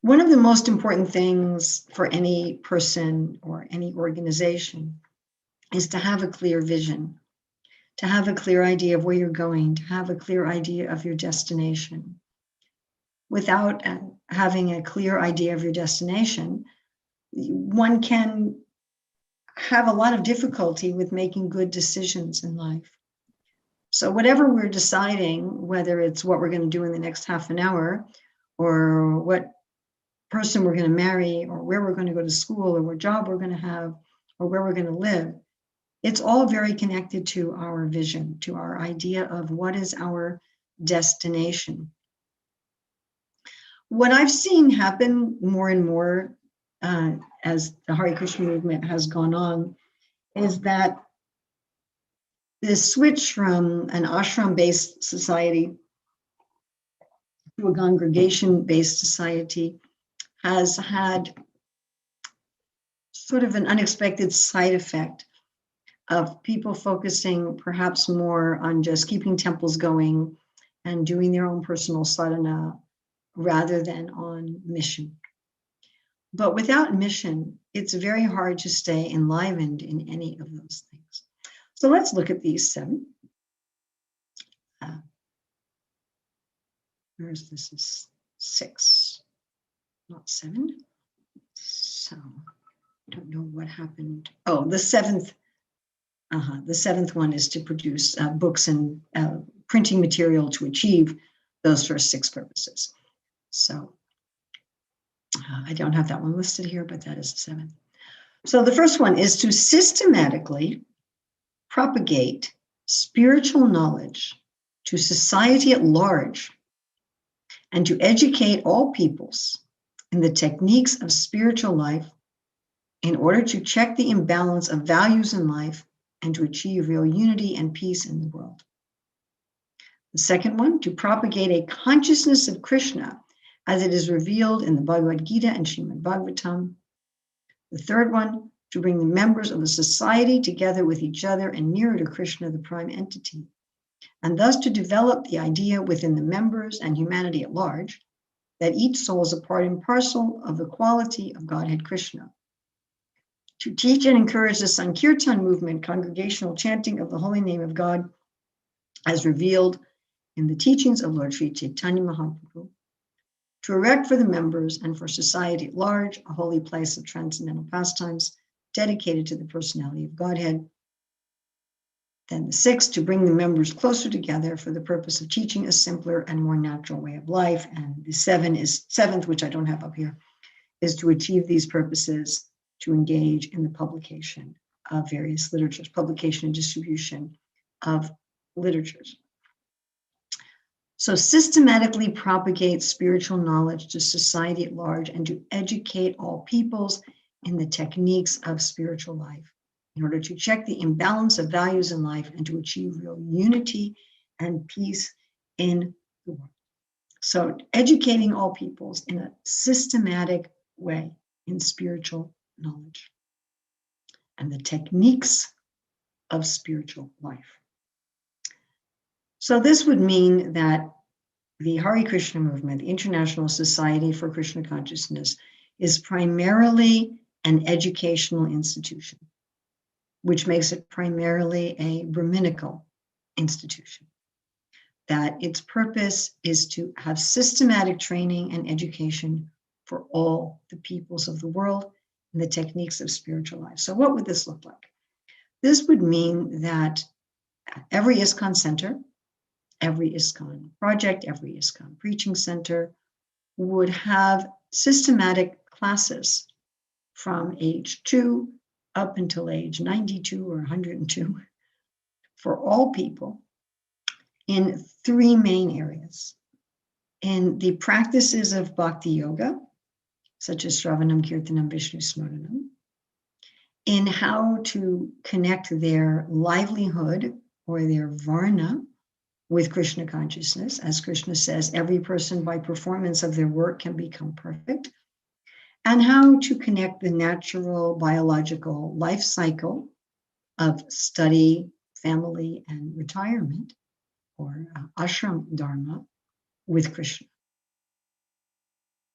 One of the most important things for any person or any organization is to have a clear vision, to have a clear idea of where you're going, to have a clear idea of your destination. Without having a clear idea of your destination, one can have a lot of difficulty with making good decisions in life. So whatever we're deciding, whether it's what we're going to do in the next half an hour, or what person we're going to marry, or where we're going to go to school, or what job we're going to have, or where we're going to live, it's all very connected to our vision, to our idea of what is our destination. What I've seen happen more and more as the Hare Krishna movement has gone on is that the switch from an ashram-based society to a congregation-based society has had sort of an unexpected side effect of people focusing perhaps more on just keeping temples going and doing their own personal sadhana rather than on mission. But without mission, it's very hard to stay enlivened in any of those things. So let's look at these 7. Where's this? Is 6, not 7. So I don't know what happened. Oh, the 7th. The 7th one is to produce books and printing material to achieve those first 6 purposes. So I don't have that one listed here, but that is the 7th. So the first one is to systematically propagate spiritual knowledge to society at large and to educate all peoples in the techniques of spiritual life in order to check the imbalance of values in life and to achieve real unity and peace in the world. The second one, to propagate a consciousness of Krishna as it is revealed in the Bhagavad Gita and Srimad Bhagavatam. The third one, to bring the members of the society together with each other and nearer to Krishna, the prime entity, and thus to develop the idea within the members and humanity at large that each soul is a part and parcel of the quality of Godhead Krishna. To teach and encourage the Sankirtan movement, congregational chanting of the holy name of God, as revealed in the teachings of Lord Sri Chaitanya Mahaprabhu. To erect for the members and for society at large a holy place of transcendental pastimes dedicated to the personality of Godhead. Then the 6th, to bring the members closer together for the purpose of teaching a simpler and more natural way of life. And the 7th, which I don't have up here, is to achieve these purposes, to engage in the publication of various literatures, publication and distribution of literatures. So systematically propagate spiritual knowledge to society at large and to educate all peoples in the techniques of spiritual life in order to check the imbalance of values in life and to achieve real unity and peace in the world. So educating all peoples in a systematic way in spiritual knowledge and the techniques of spiritual life. So this would mean that the Hare Krishna movement, the International Society for Krishna Consciousness, is primarily an educational institution, which makes it primarily a Brahminical institution. That its purpose is to have systematic training and education for all the peoples of the world in the techniques of spiritual life. So what would this look like? This would mean that every ISKCON center, every ISKCON project, every ISKCON preaching center would have systematic classes from age 2 up until age 92 or 102 for all people in 3 main areas. In the practices of bhakti yoga, such as Shravanam, Kirtanam, Vishnu Smaranam, in how to connect their livelihood or their varna with Krishna consciousness. As Krishna says, every person by performance of their work can become perfect. And how to connect the natural biological life cycle of study, family, and retirement, or ashram dharma, with Krishna.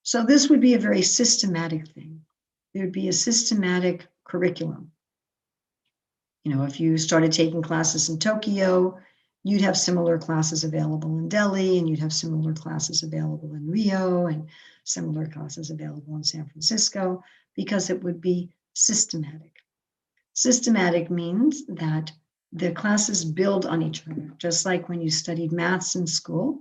So this would be a very systematic thing. There would be a systematic curriculum. You know, if you started taking classes in Tokyo, you'd have similar classes available in Delhi, and you'd have similar classes available in Rio, and similar classes available in San Francisco, because it would be systematic. Systematic means that the classes build on each other, just like when you studied maths in school.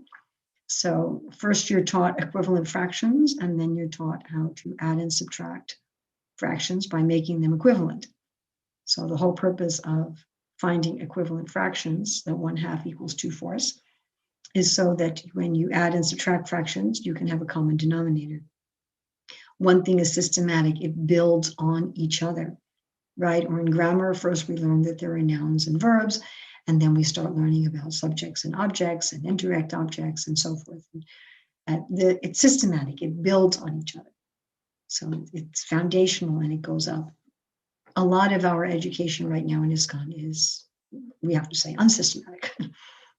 So first you're taught equivalent fractions, and then you're taught how to add and subtract fractions by making them equivalent. So the whole purpose of finding equivalent fractions, that 1/2 equals 2/4, is so that when you add and subtract fractions, you can have a common denominator. One thing is systematic, it builds on each other, right? Or in grammar, first we learn that there are nouns and verbs, and then we start learning about subjects and objects and indirect objects and so forth. It's systematic, it builds on each other. So it's foundational and it goes up. A lot of our education right now in ISKCON is, we have to say, unsystematic.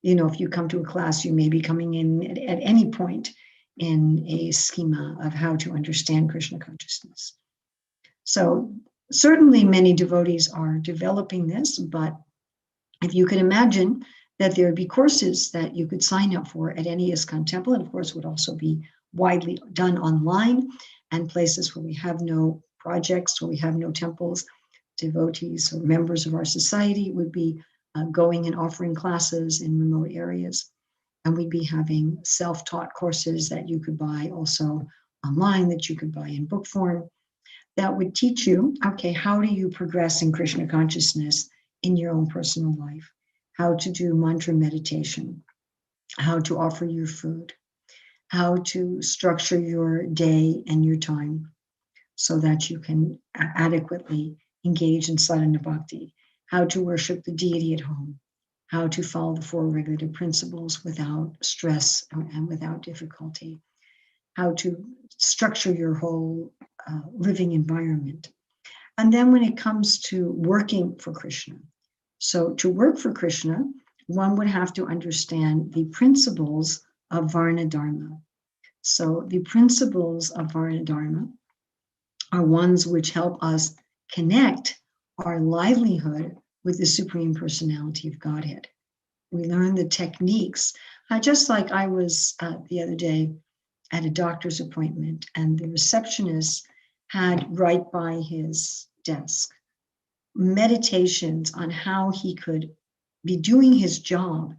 You know, if you come to a class, you may be coming in at any point in a schema of how to understand Krishna consciousness. So certainly many devotees are developing this, but if you could imagine that there would be courses that you could sign up for at any ISKCON temple, and of course would also be widely done online, and places where we have no projects, where we have no temples, devotees or members of our society would be going and offering classes in remote areas. And we'd be having self-taught courses that you could buy also online, that you could buy in book form, that would teach you, okay, how do you progress in Krishna consciousness in your own personal life? How to do mantra meditation, how to offer your food, how to structure your day and your time so that you can adequately engage in sadhana bhakti, how to worship the deity at home, how to follow the 4 regulative principles without stress and without difficulty, how to structure your whole living environment. And then when it comes to working for Krishna, so to work for Krishna, one would have to understand the principles of Varna Dharma. So the principles of Varna Dharma are ones which help us connect our livelihood with the Supreme Personality of Godhead. We learn the techniques, just like I was the other day at a doctor's appointment, and the receptionist had right by his desk meditations on how he could be doing his job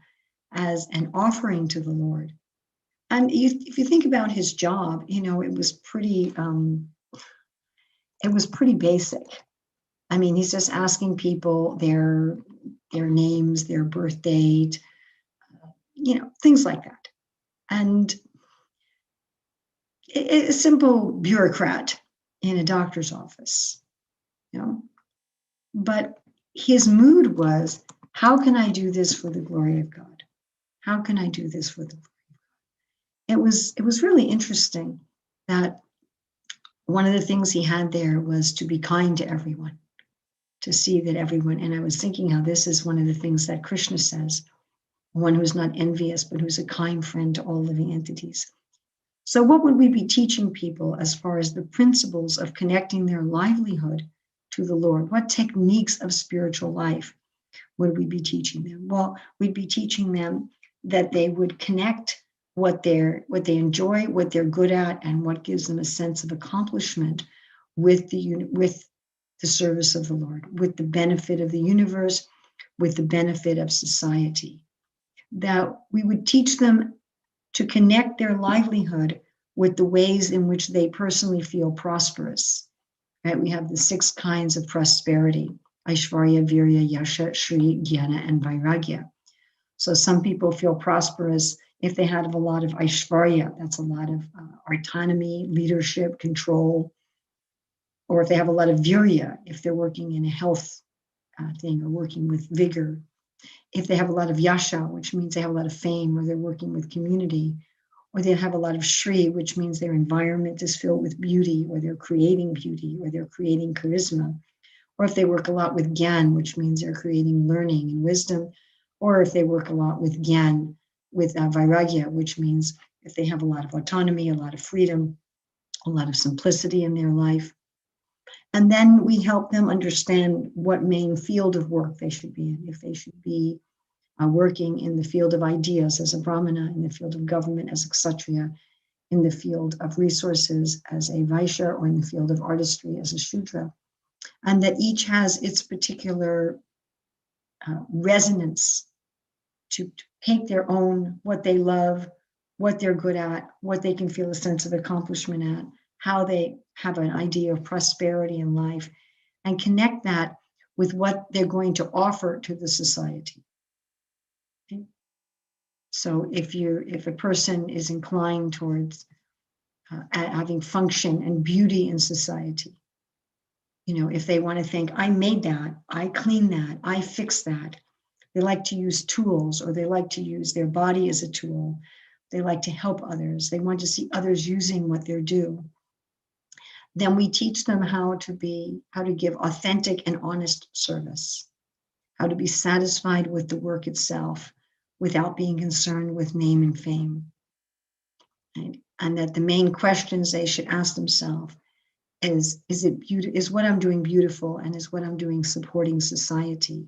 as an offering to the Lord. And if you think about his job, you know, it was pretty basic. I mean, he's just asking people their names, their birth date, you know, things like that. And a simple bureaucrat in a doctor's office, you know. But his mood was, how can I do this for the glory of God? How can I do this for the glory of God? It was really interesting that one of the things he had there was to be kind to everyone, to see that everyone, and I was thinking how this is one of the things that Krishna says, one who's not envious, but who's a kind friend to all living entities. So what would we be teaching people as far as the principles of connecting their livelihood to the Lord? What techniques of spiritual life would we be teaching them? Well, we'd be teaching them that they would connect what they enjoy, what they're good at, and what gives them a sense of accomplishment with the service of the Lord, with the benefit of the universe, with the benefit of society. That we would teach them to connect their livelihood with the ways in which they personally feel prosperous. Right? We have the 6 kinds of prosperity: Aishvarya, Virya, Yasha, Shri, Jnana, and Vairagya. So some people feel prosperous if they have a lot of Aishvarya, that's a lot of autonomy, leadership, control, or if they have a lot of Virya, if they're working in a health thing or working with vigor. If they have a lot of Yasha, which means they have a lot of fame, or they're working with community, or they have a lot of Shri, which means their environment is filled with beauty, or they're creating beauty, or they're creating charisma. Or if they work a lot with Gyan, which means they're creating learning and wisdom, or if they work a lot with Gyan, with Vairagya, which means if they have a lot of autonomy, a lot of freedom, a lot of simplicity in their life. And then we help them understand what main field of work they should be in. If they should be working in the field of ideas as a Brahmana, in the field of government as a Kshatriya, in the field of resources as a Vaishya, or in the field of artistry as a Shudra. And that each has its particular resonance to take their own, what they love, what they're good at, what they can feel a sense of accomplishment at, how they have an idea of prosperity in life, and connect that with what they're going to offer to the society. Okay? So if a person is inclined towards having function and beauty in society, if they want to think, I made that, I clean that, I fix that. They like to use tools, or they like to use their body as a tool. They like to help others. They want to see others using what they're doing. Then we teach them how to give authentic and honest service, how to be satisfied with the work itself without being concerned with name and fame. Right? And that the main questions they should ask themselves is what I'm doing beautiful, and is what I'm doing supporting society?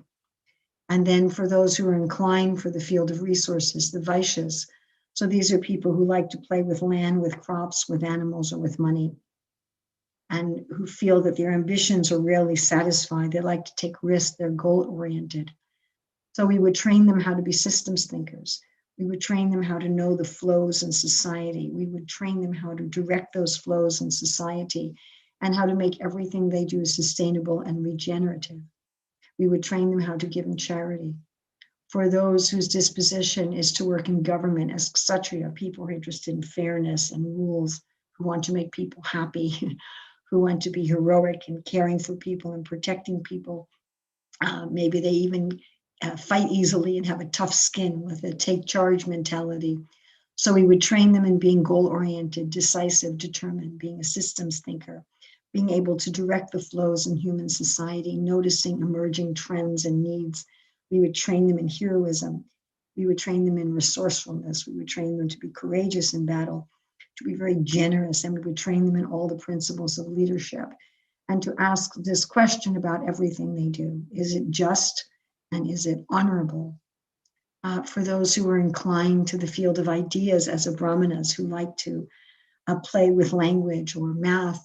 And then for those who are inclined for the field of resources, the Vaishyas, so these are people who like to play with land, with crops, with animals, or with money, and who feel that their ambitions are rarely satisfied. They like to take risks, they're goal-oriented. So we would train them how to be systems thinkers. We would train them how to know the flows in society. We would train them how to direct those flows in society, and how to make everything they do sustainable and regenerative. We would train them how to give in charity. For those whose disposition is to work in government as Kshatriya, people who are interested in fairness and rules, who want to make people happy, who want to be heroic in caring for people and protecting people. Maybe they even fight easily and have a tough skin with a take charge mentality. So we would train them in being goal-oriented, decisive, determined, being a systems thinker, being able to direct the flows in human society, noticing emerging trends and needs. We would train them in heroism. We would train them in resourcefulness. We would train them to be courageous in battle, to be very generous, and we would train them in all the principles of leadership, and to ask this question about everything they do. Is it just, and is it honorable? For those who are inclined to the field of ideas as a Brahmanas, who like to play with language or math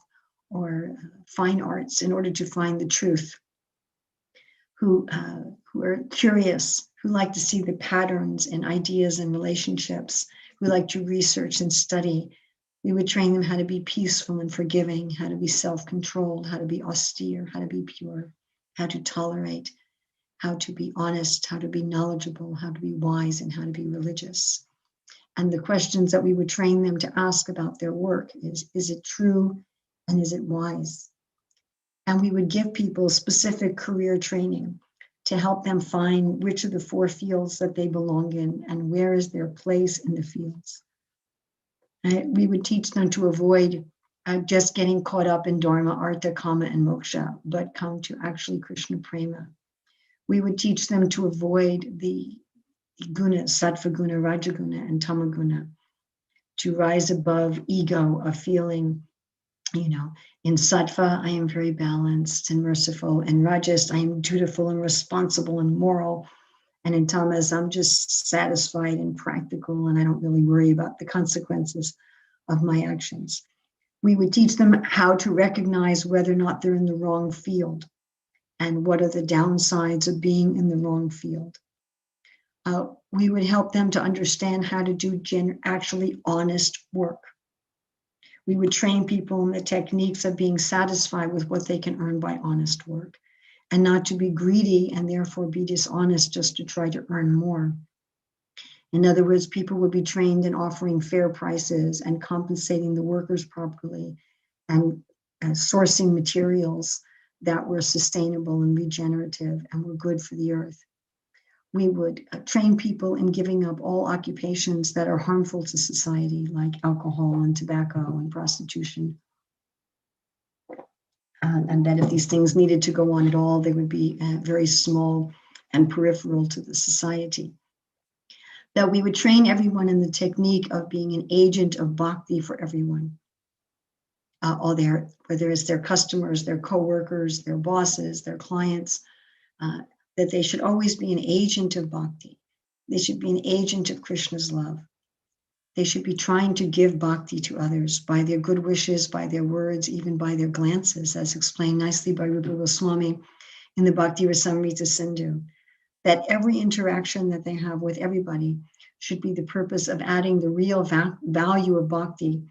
or fine arts in order to find the truth, who are curious, who like to see the patterns in ideas and relationships, who like to research and study. We would train them how to be peaceful and forgiving, how to be self-controlled, how to be austere, how to be pure, how to tolerate, how to be honest, how to be knowledgeable, how to be wise, and how to be religious. And the questions that we would train them to ask about their work is it true, and is it wise? And we would give people specific career training to help them find which of the 4 fields that they belong in, and where is their place in the fields. We would teach them to avoid just getting caught up in dharma, artha, kama, and moksha, but come to actually Krishna prema. We would teach them to avoid the gunas, sattva guna, rajaguna, and tamaguna, to rise above ego of feeling, in sattva, I am very balanced and merciful. In rajas, I am dutiful and responsible and moral. And in tamas, I'm just satisfied and practical, and I don't really worry about the consequences of my actions. We would teach them how to recognize whether or not they're in the wrong field, and what are the downsides of being in the wrong field. We would help them to understand how to do actually honest work. We would train people in the techniques of being satisfied with what they can earn by honest work, and not to be greedy and therefore be dishonest just to try to earn more. In other words, people would be trained in offering fair prices and compensating the workers properly, and sourcing materials that were sustainable and regenerative and were good for the earth. We would train people in giving up all occupations that are harmful to society, like alcohol and tobacco and prostitution. And that if these things needed to go on at all, they would be very small and peripheral to the society. That we would train everyone in the technique of being an agent of bhakti for everyone. whether it's their customers, their co-workers, their bosses, their clients, that they should always be an agent of bhakti. They should be an agent of Krishna's love. They should be trying to give bhakti to others by their good wishes, by their words, even by their glances, as explained nicely by Rupa Goswami in the Bhakti Rasamrita Sindhu, that every interaction that they have with everybody should be the purpose of adding the real value of bhakti,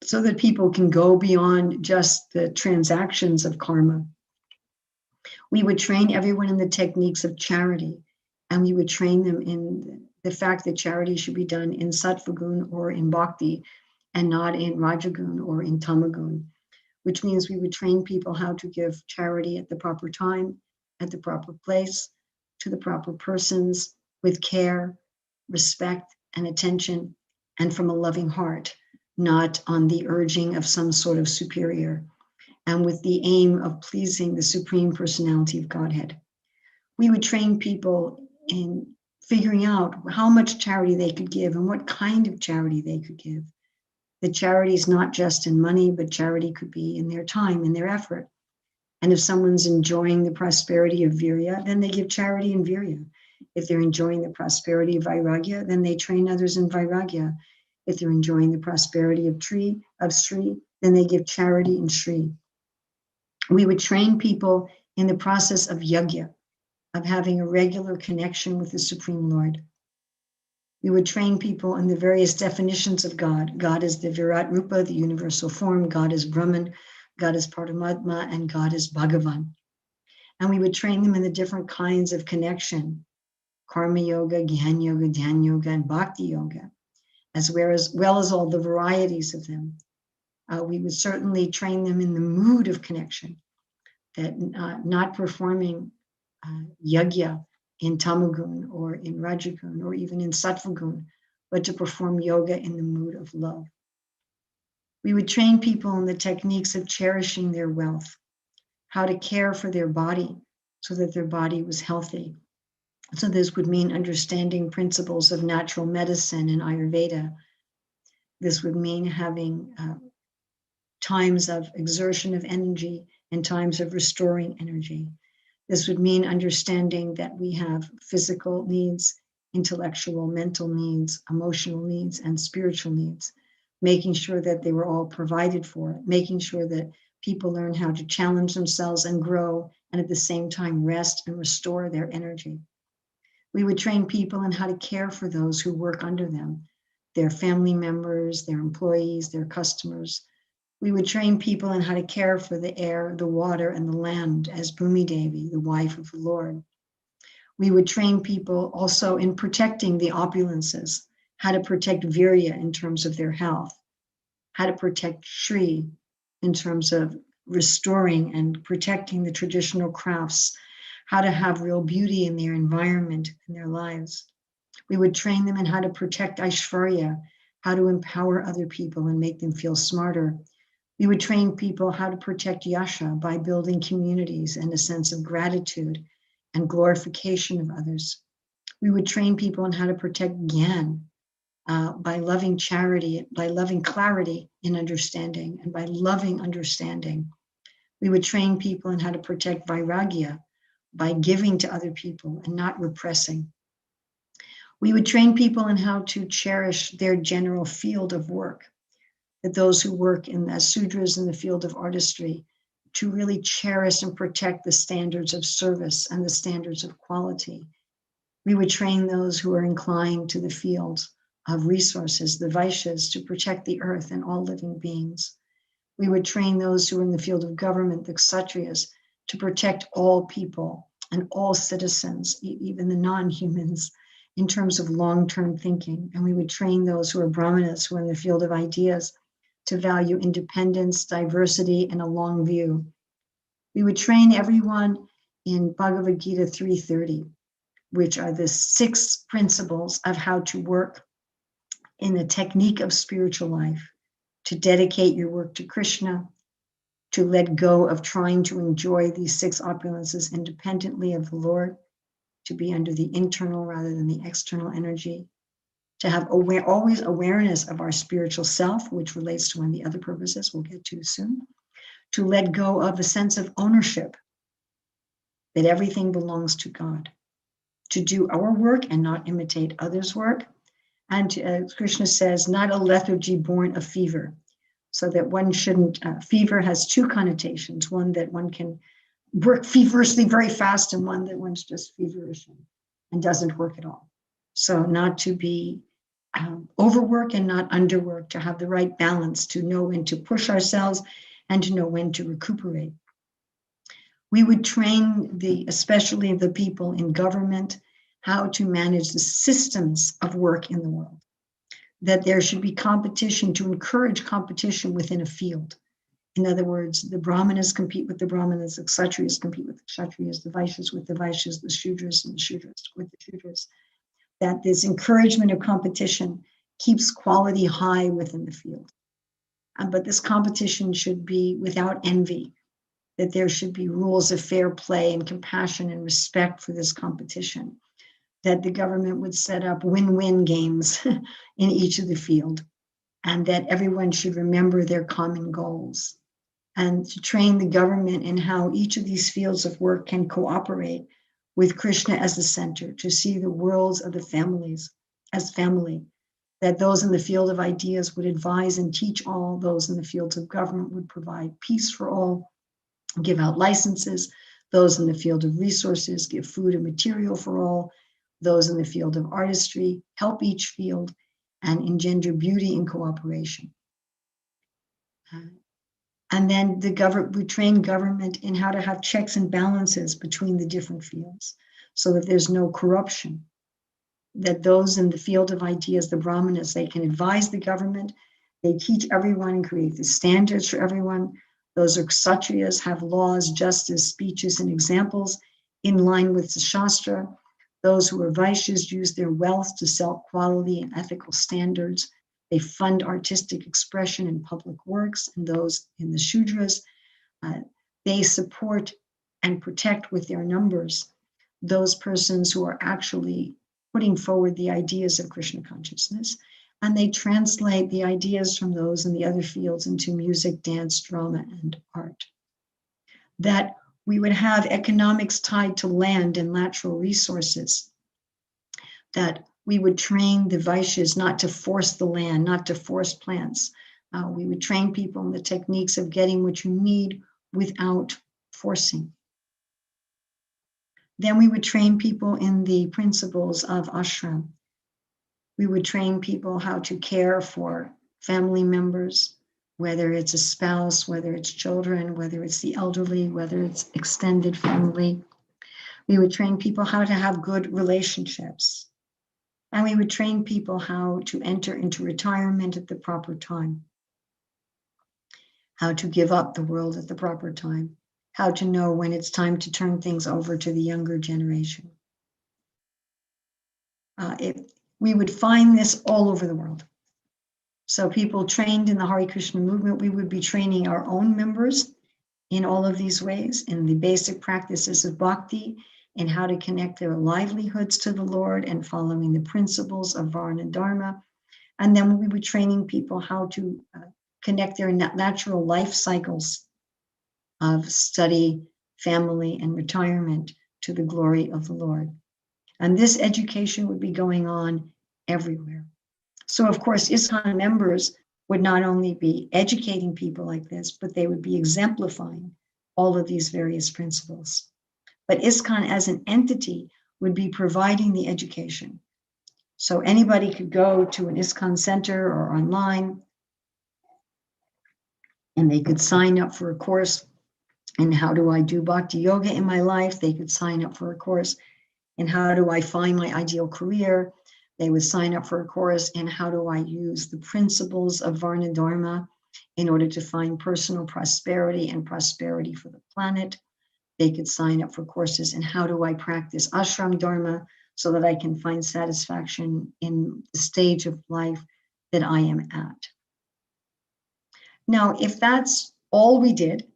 so that people can go beyond just the transactions of karma. We would train everyone in the techniques of charity, and we would train them in the fact that charity should be done in sattvagun or in bhakti, and not in rajagun or in tamagun, which means we would train people how to give charity at the proper time, at the proper place, to the proper persons, with care, respect, and attention, and from a loving heart, not on the urging of some sort of superior, and with the aim of pleasing the Supreme Personality of Godhead. We would train people in figuring out how much charity they could give and what kind of charity they could give. The charity is not just in money, but charity could be in their time, in their effort. And if someone's enjoying the prosperity of virya, then they give charity in virya. If they're enjoying the prosperity of vairagya, then they train others in vairagya. If they're enjoying the prosperity of Sri, then they give charity in Sri. We would train people in the process of yajna, of having a regular connection with the Supreme Lord. We would train people in the various definitions of God. God is the Virat Rupa, the universal form. God is Brahman. God is Paramatma, and God is Bhagavan. And we would train them in the different kinds of connection: Karma Yoga, Gyan Yoga, Dhyan Yoga, and Bhakti Yoga, as well as all the varieties of them. We would certainly train them in the mood of connection, that not performing yajna in tamagun or in rajagun or even in sattvagun, but to perform yoga in the mood of love. We would train people in the techniques of cherishing their wealth, how to care for their body so that their body was healthy. So this would mean understanding principles of natural medicine and Ayurveda. This would mean having times of exertion of energy and times of restoring energy. This would mean understanding that we have physical needs, intellectual, mental needs, emotional needs, and spiritual needs, making sure that they were all provided for, making sure that people learn how to challenge themselves and grow, and at the same time rest and restore their energy. We would train people in how to care for those who work under them, their family members, their employees, their customers. We would train people in how to care for the air, the water, and the land as Bhumi Devi, the wife of the Lord. We would train people also in protecting the opulences, how to protect virya in terms of their health, how to protect Shri in terms of restoring and protecting the traditional crafts, how to have real beauty in their environment, in their lives. We would train them in how to protect Aishvarya, how to empower other people and make them feel smarter. We would train people how to protect yasha by building communities and a sense of gratitude and glorification of others. We would train people on how to protect gyan by loving charity, by loving clarity in understanding, and by loving understanding. We would train people in how to protect vairagya by giving to other people and not repressing. We would train people in how to cherish their general field of work, that those who work as Sudras in the field of artistry, to really cherish and protect the standards of service and the standards of quality. We would train those who are inclined to the fields of resources, the Vaishyas, to protect the earth and all living beings. We would train those who are in the field of government, the Kshatriyas, to protect all people and all citizens, even the non-humans, in terms of long-term thinking. And we would train those who are Brahmanas, who are in the field of ideas, to value independence, diversity, and a long view. We would train everyone in Bhagavad Gita 3:30, which are the 6 principles of how to work in the technique of spiritual life, to dedicate your work to Krishna, to let go of trying to enjoy these 6 opulences independently of the Lord, to be under the internal rather than the external energy, to have always awareness of our spiritual self, which relates to one of the other purposes we'll get to soon, to let go of a sense of ownership, that everything belongs to God, to do our work and not imitate others' work. And as Krishna says, not a lethargy born of fever, so that one shouldn't, fever has two connotations, one that one can work feverishly very fast and one that one's just feverish and doesn't work at all. So not to be overwork and not underwork, to have the right balance, to know when to push ourselves and to know when to recuperate. We would train especially the people in government, how to manage the systems of work in the world, that there should be competition, to encourage competition within a field. In other words, the Brahmanas compete with the Brahmanas, the Kshatriyas compete with the Kshatriyas, the Vaishyas with the Vaishyas, the Shudras and the Shudras with the Shudras. That this encouragement of competition keeps quality high within the field. But this competition should be without envy, that there should be rules of fair play and compassion and respect for this competition, that the government would set up win-win games in each of the field, and that everyone should remember their common goals, and to train the government in how each of these fields of work can cooperate with Krishna as the center, to see the worlds of the families as family, that those in the field of ideas would advise and teach all, those in the fields of government would provide peace for all, give out licenses, those in the field of resources give food and material for all, those in the field of artistry help each field and engender beauty and cooperation. And then we train government in how to have checks and balances between the different fields so that there's no corruption, that those in the field of ideas, the Brahmanas, they can advise the government, they teach everyone and create the standards for everyone. Those are Kshatriyas, have laws, justice, speeches, and examples in line with the Shastra. Those who are Vaishyas use their wealth to sell quality and ethical standards. They fund artistic expression in public works, and those in the Shudras, they support and protect with their numbers those persons who are actually putting forward the ideas of Krishna consciousness, and they translate the ideas from those in the other fields into music, dance, drama, and art. That we would have economics tied to land and natural resources, that we would train the Vaishyas not to force the land, not to force plants. We would train people in the techniques of getting what you need without forcing. Then we would train people in the principles of ashram. We would train people how to care for family members, whether it's a spouse, whether it's children, whether it's the elderly, whether it's extended family. We would train people how to have good relationships. And we would train people how to enter into retirement at the proper time, how to give up the world at the proper time, how to know when it's time to turn things over to the younger generation. We would find this all over the world. So people trained in the Hare Krishna movement, we would be training our own members in all of these ways, in the basic practices of bhakti, in how to connect their livelihoods to the Lord and following the principles of Varna Dharma. And then we were training people how to connect their natural life cycles of study, family, and retirement to the glory of the Lord. And this education would be going on everywhere. So of course, ISKCON members would not only be educating people like this, but they would be exemplifying all of these various principles. But ISKCON as an entity would be providing the education. So anybody could go to an ISKCON center or online, and they could sign up for a course in how do I do bhakti yoga in my life. They could sign up for a course in how do I find my ideal career. They would sign up for a course in how do I use the principles of Varna Dharma in order to find personal prosperity and prosperity for the planet. They could sign up for courses in how do I practice ashram dharma so that I can find satisfaction in the stage of life that I am at. Now, if that's all we did,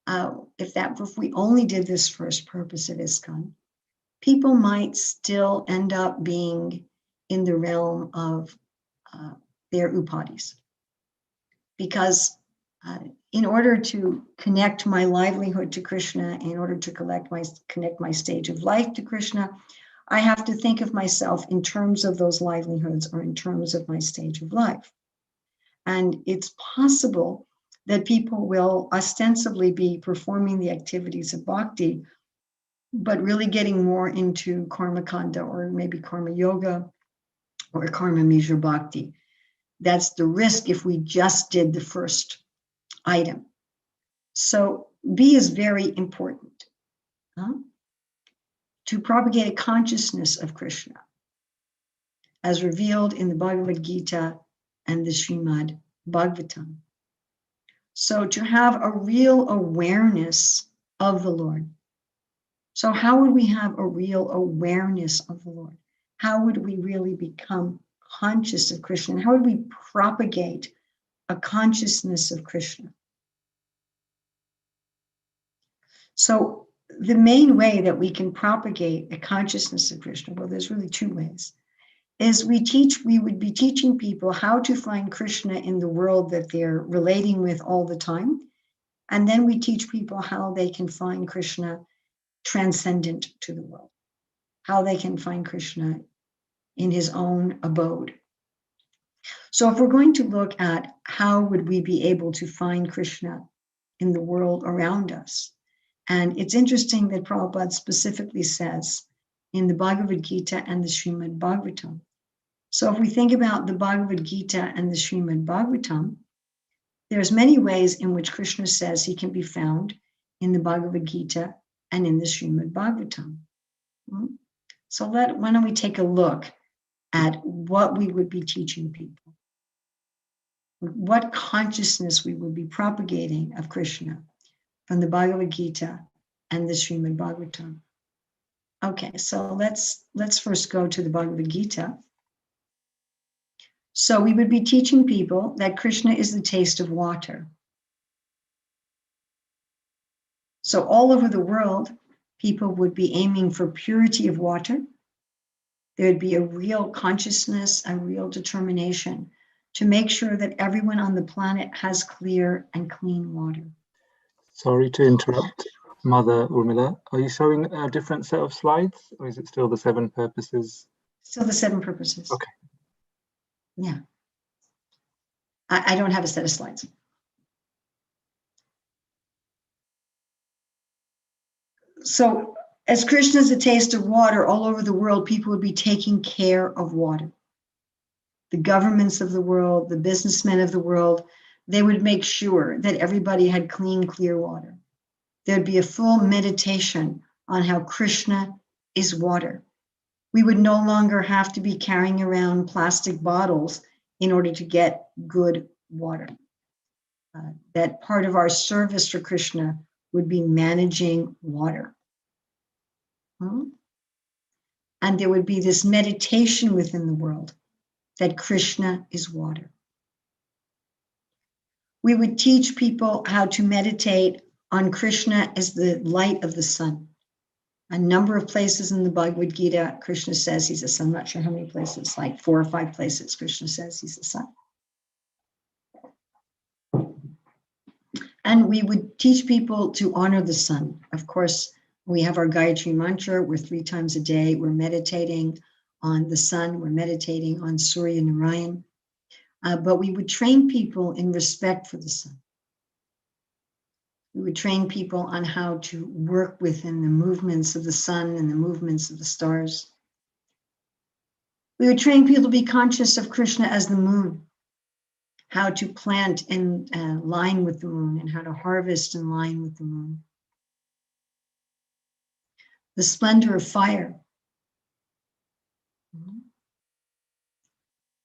if we only did this first purpose of ISKCON, people might still end up being in the realm of their upadis. Because in order to connect my livelihood to Krishna, in order to connect my stage of life to Krishna, I have to think of myself in terms of those livelihoods or in terms of my stage of life. And it's possible that people will ostensibly be performing the activities of bhakti, but really getting more into karma kanda or maybe karma yoga or karma mishra bhakti. That's the risk if we just did the first item. So B is very important. To propagate a consciousness of Krishna, as revealed in the Bhagavad Gita and the Srimad Bhagavatam. So to have a real awareness of the Lord. So how would we have a real awareness of the Lord? How would we really become conscious of Krishna? And how would we propagate a consciousness of Krishna? So the main way that we can propagate a consciousness of Krishna, well, there's really two ways, is we would be teaching people how to find Krishna in the world that they're relating with all the time. And then we teach people how they can find Krishna transcendent to the world, how they can find Krishna in his own abode. So if we're going to look at how would we be able to find Krishna in the world around us, and it's interesting that Prabhupada specifically says in the Bhagavad Gita and the Srimad Bhagavatam. So if we think about the Bhagavad Gita and the Srimad Bhagavatam, there's many ways in which Krishna says he can be found in the Bhagavad Gita and in the Srimad Bhagavatam. So why don't we take a look at what we would be teaching people, what consciousness we would be propagating of Krishna from the Bhagavad Gita and the Srimad Bhagavatam. Okay, so let's first go to the Bhagavad Gita. So we would be teaching people that Krishna is the taste of water. So all over the world, people would be aiming for purity of water. There would be a real consciousness, a real determination to make sure that everyone on the planet has clear and clean water. Sorry to interrupt, Mother Urmila. Are you showing a different set of slides, or is it still the 7 purposes? Still the 7 purposes. Okay. Yeah. I don't have a set of slides. So as Krishna is a taste of water, all over the world, people would be taking care of water. The governments of the world, the businessmen of the world, they would make sure that everybody had clean, clear water. There'd be a full meditation on how Krishna is water. We would no longer have to be carrying around plastic bottles in order to get good water. That part of our service for Krishna would be managing water. And there would be this meditation within the world that Krishna is water. We would teach people how to meditate on Krishna as the light of the sun. A number of places in the Bhagavad Gita, Krishna says he's the sun. I'm not sure how many places, like 4 or 5 places, Krishna says he's the sun. And we would teach people to honor the sun. Of course, we have our Gayatri mantra. We're 3 times a day. We're meditating on the sun. We're meditating on Surya Narayan. But we would train people in respect for the sun. We would train people on how to work within the movements of the sun and the movements of the stars. We would train people to be conscious of Krishna as the moon, how to plant in line with the moon and how to harvest in line with the moon. The splendor of fire.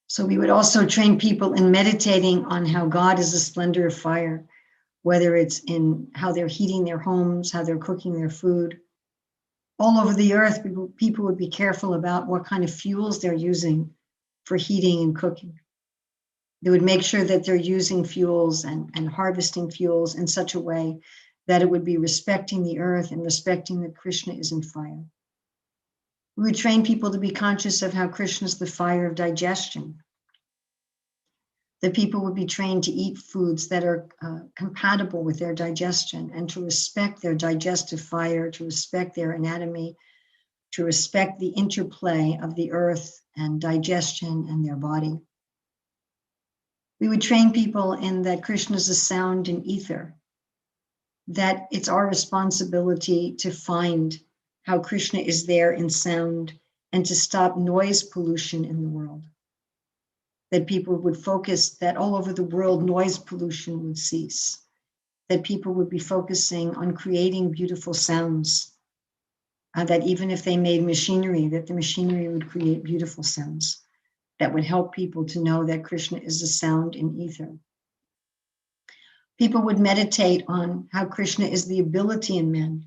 So we would also train people in meditating on how God is the splendor of fire, whether it's in how they're heating their homes, how they're cooking their food. All over the earth, people would be careful about what kind of fuels they're using for heating and cooking. They would make sure that they're using fuels and harvesting fuels in such a way that it would be respecting the earth and respecting that Krishna is in fire. We would train people to be conscious of how Krishna is the fire of digestion. That people would be trained to eat foods that are compatible with their digestion and to respect their digestive fire, to respect their anatomy, to respect the interplay of the earth and digestion and their body. We would train people in that Krishna is a sound in ether, that it's our responsibility to find how Krishna is there in sound and to stop noise pollution in the world. That people would focus that all over the world, noise pollution would cease. That people would be focusing on creating beautiful sounds. That even if they made machinery, that the machinery would create beautiful sounds that would help people to know that Krishna is a sound in ether. People would meditate on how Krishna is the ability in men,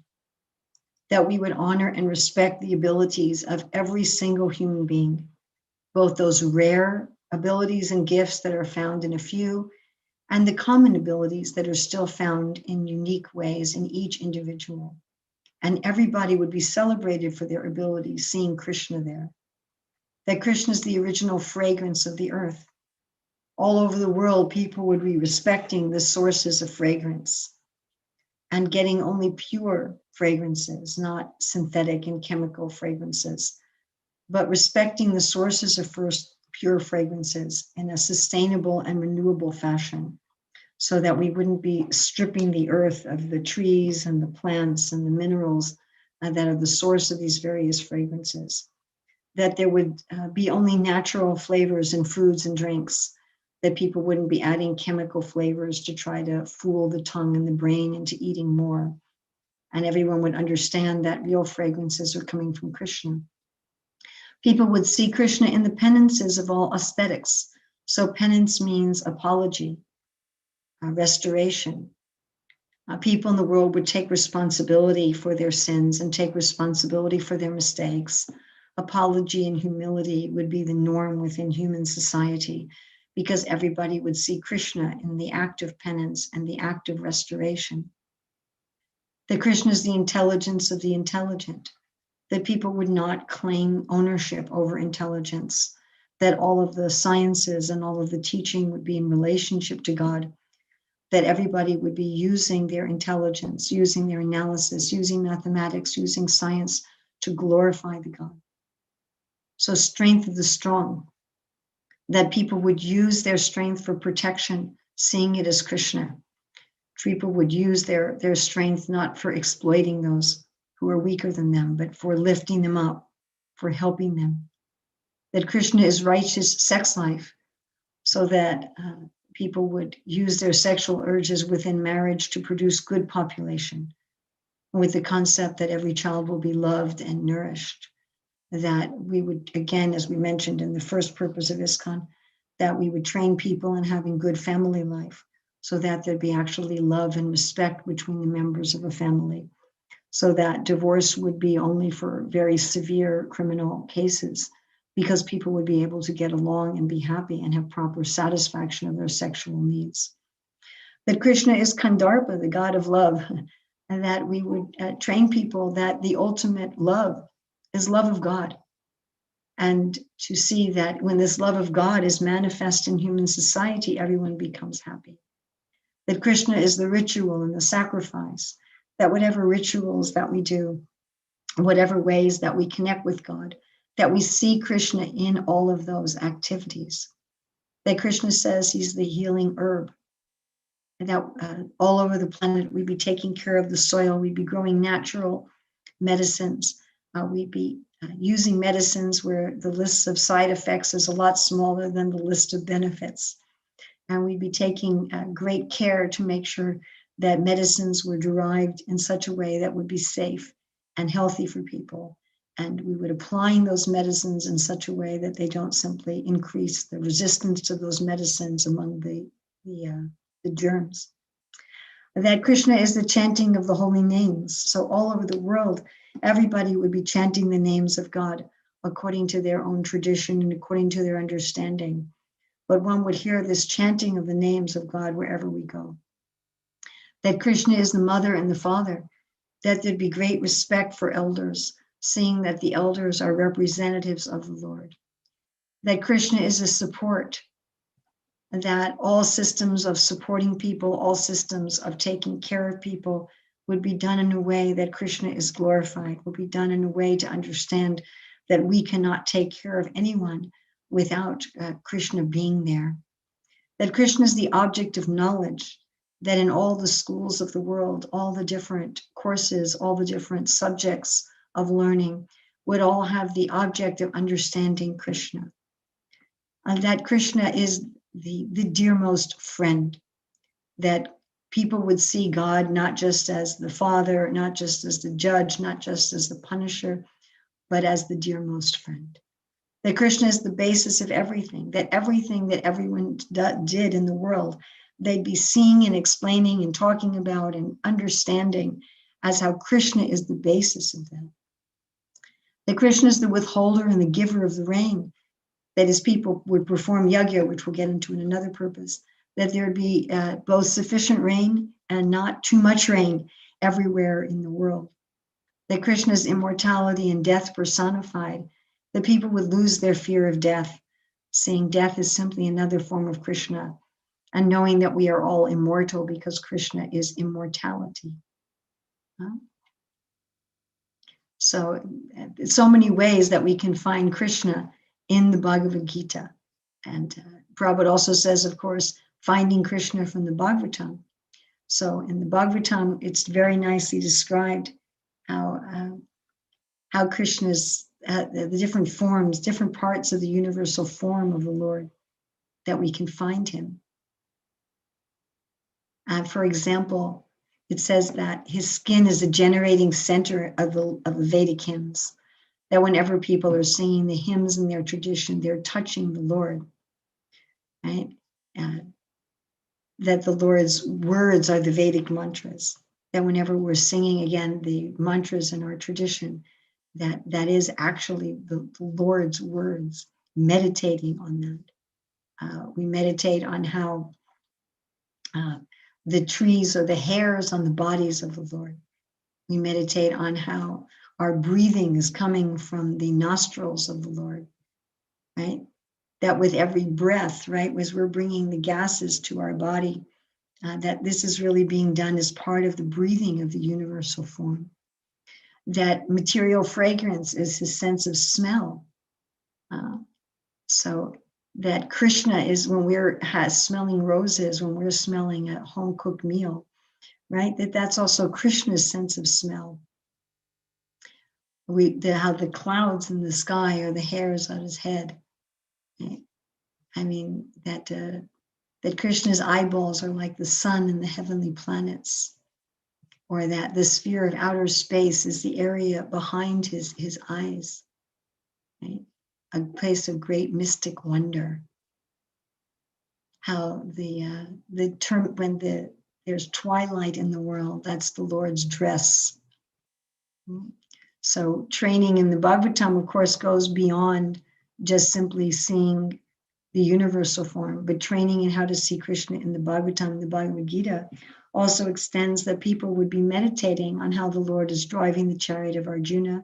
that we would honor and respect the abilities of every single human being, both those rare abilities and gifts that are found in a few, and the common abilities that are still found in unique ways in each individual. And everybody would be celebrated for their abilities, seeing Krishna there. That Krishna is the original fragrance of the earth. All over the world, people would be respecting the sources of fragrance and getting only pure fragrances, not synthetic and chemical fragrances, but respecting the sources of first pure fragrances in a sustainable and renewable fashion, so that we wouldn't be stripping the earth of the trees and the plants and the minerals that are the source of these various fragrances. That there would be only natural flavors in foods and drinks, that people wouldn't be adding chemical flavors to try to fool the tongue and the brain into eating more. And everyone would understand that real fragrances are coming from Krishna. People would see Krishna in the penances of all aesthetics. So penance means apology, restoration. People in the world would take responsibility for their sins and take responsibility for their mistakes. Apology and humility would be the norm within human society, because everybody would see Krishna in the act of penance and the act of restoration. That Krishna is the intelligence of the intelligent, that people would not claim ownership over intelligence, that all of the sciences and all of the teaching would be in relationship to God, that everybody would be using their intelligence, using their analysis, using mathematics, using science to glorify the God. So strength of the strong, that people would use their strength for protection, seeing it as Krishna. People would use their strength not for exploiting those who are weaker than them, but for lifting them up, for helping them. That Krishna is righteous sex life, so that people would use their sexual urges within marriage to produce good population, with the concept that every child will be loved and nourished. That we would, again, as we mentioned in the first purpose of ISKCON, that we would train people in having good family life, so that there'd be actually love and respect between the members of a family, so that divorce would be only for very severe criminal cases, because people would be able to get along and be happy and have proper satisfaction of their sexual needs. That Krishna is Kandarpa, the God of love, and that we would train people that the ultimate love is love of God. And to see that when this love of God is manifest in human society, everyone becomes happy. That Krishna is the ritual and the sacrifice, that whatever rituals that we do, whatever ways that we connect with God, that we see Krishna in all of those activities. That Krishna says he's the healing herb. And that all over the planet, we'd be taking care of the soil, we'd be growing natural medicines, we'd be using medicines where the list of side effects is a lot smaller than the list of benefits. And we'd be taking great care to make sure that medicines were derived in such a way that would be safe and healthy for people. And we would applying those medicines in such a way that they don't simply increase the resistance to those medicines among the germs. That Krishna is the chanting of the holy names. So all over the world, everybody would be chanting the names of God according to their own tradition and according to their understanding. But one would hear this chanting of the names of God wherever we go. That Krishna is the mother and the father, that there'd be great respect for elders, seeing that the elders are representatives of the Lord, that Krishna is a support, that all systems of supporting people, all systems of taking care of people would be done in a way that Krishna is glorified, will be done in a way to understand that we cannot take care of anyone without Krishna being there. That Krishna is the object of knowledge, that in all the schools of the world, all the different courses, all the different subjects of learning would all have the object of understanding Krishna. And that Krishna is the dearmost friend, that people would see God not just as the Father, not just as the judge, not just as the punisher, but as the dearmost friend. That Krishna is the basis of everything that everyone did in the world, they'd be seeing and explaining and talking about and understanding as how Krishna is the basis of that. That Krishna is the withholder and the giver of the rain, that his people would perform yajna, which we'll get into in another purpose, that there'd be both sufficient rain and not too much rain everywhere in the world. That Krishna's immortality and death personified, that people would lose their fear of death, seeing death as simply another form of Krishna, and knowing that we are all immortal because Krishna is immortality. So many ways that we can find Krishna in the Bhagavad Gita. And Prabhupada also says, of course, finding Krishna from the Bhagavatam. So in the Bhagavatam, it's very nicely described how Krishna's, the different forms, different parts of the universal form of the Lord, that we can find him. For example, it says that his skin is a generating center of the Vedic hymns, that whenever people are singing the hymns in their tradition, they're touching the Lord, right? That the Lord's words are the Vedic mantras, that whenever we're singing again the mantras in our tradition, that is actually the Lord's words, meditating on that. We meditate on how the trees or the hairs on the bodies of the Lord. We meditate on how our breathing is coming from the nostrils of the Lord, right? That with every breath, right, as we're bringing the gases to our body, that this is really being done as part of the breathing of the universal form. That material fragrance is his sense of smell. So that Krishna is when we're smelling roses, when we're smelling a home-cooked meal, right? That's also Krishna's sense of smell. How the clouds in the sky are the hairs on his head. Right? I mean, that Krishna's eyeballs are like the sun and the heavenly planets, or that the sphere of outer space is the area behind his eyes, right? A place of great mystic wonder. How the term when there's twilight in the world, that's the Lord's dress. So training in the Bhagavatam, of course, goes beyond just simply seeing the universal form, but training in how to see Krishna in the Bhagavatam, the Bhagavad Gita, also extends that people would be meditating on how the Lord is driving the chariot of Arjuna.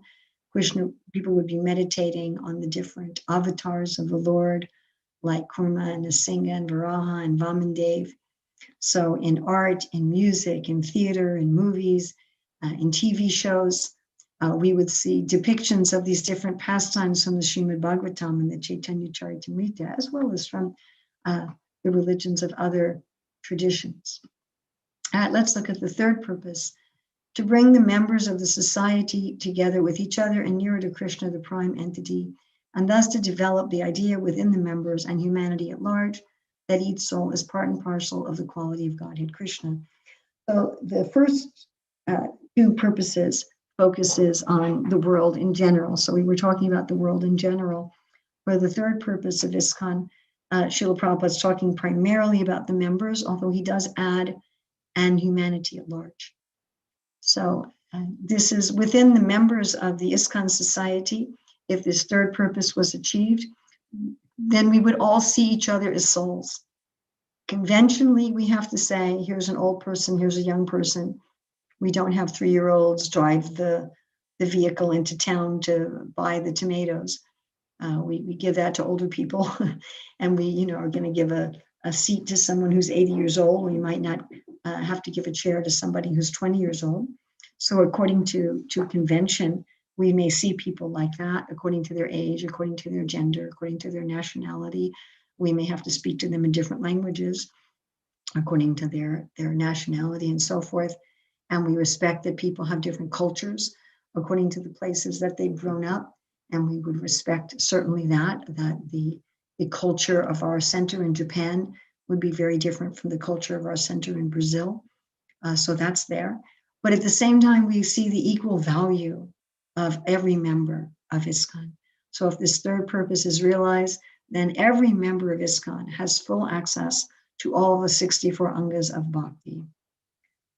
People would be meditating on the different avatars of the Lord, like Kurma and Nrsimha and Varaha and Vamandev. So in art, in music, in theater, in movies, in TV shows, we would see depictions of these different pastimes from the Srimad Bhagavatam and the Chaitanya Charitamrita, as well as from the religions of other traditions. Let's look at the third purpose: to bring the members of the society together with each other and nearer to Krishna, the prime entity, and thus to develop the idea within the members and humanity at large that each soul is part and parcel of the quality of Godhead Krishna. So the first two purposes focuses on the world in general. So we were talking about the world in general. For the third purpose of ISKCON, Srila Prabhupada is talking primarily about the members, although he does add and humanity at large. So this is within the members of the ISKCON society. If this third purpose was achieved, then we would all see each other as souls. Conventionally, we have to say, here's an old person, here's a young person. We don't have 3-year-olds drive the the vehicle into town to buy the tomatoes. We give that to older people, and we, are going to give a seat to someone who's 80 years old. We might not have to give a chair to somebody who's 20 years old. So according to convention, we may see people like that according to their age, according to their gender, according to their nationality. We may have to speak to them in different languages according to their nationality and so forth. And we respect that people have different cultures according to the places that they've grown up. And we would respect certainly that the culture of our center in Japan would be very different from the culture of our center in Brazil. So that's there. But at the same time, we see the equal value of every member of ISKCON. So if this third purpose is realized, then every member of ISKCON has full access to all the 64 angas of bhakti.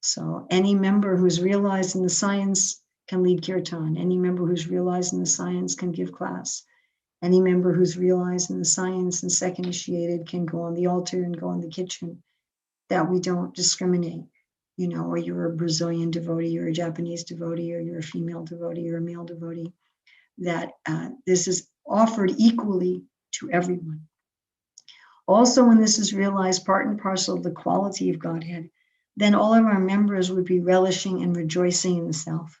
So any member who's realized in the science can lead kirtan. Any member who's realized in the science can give class. Any member who's realized in the science and second initiated can go on the altar and go in the kitchen. That we don't discriminate, or you're a Brazilian devotee, you're a Japanese devotee, or you're a female devotee, or a male devotee, that this is offered equally to everyone. Also, when this is realized part and parcel of the quality of Godhead, then all of our members would be relishing and rejoicing in the self.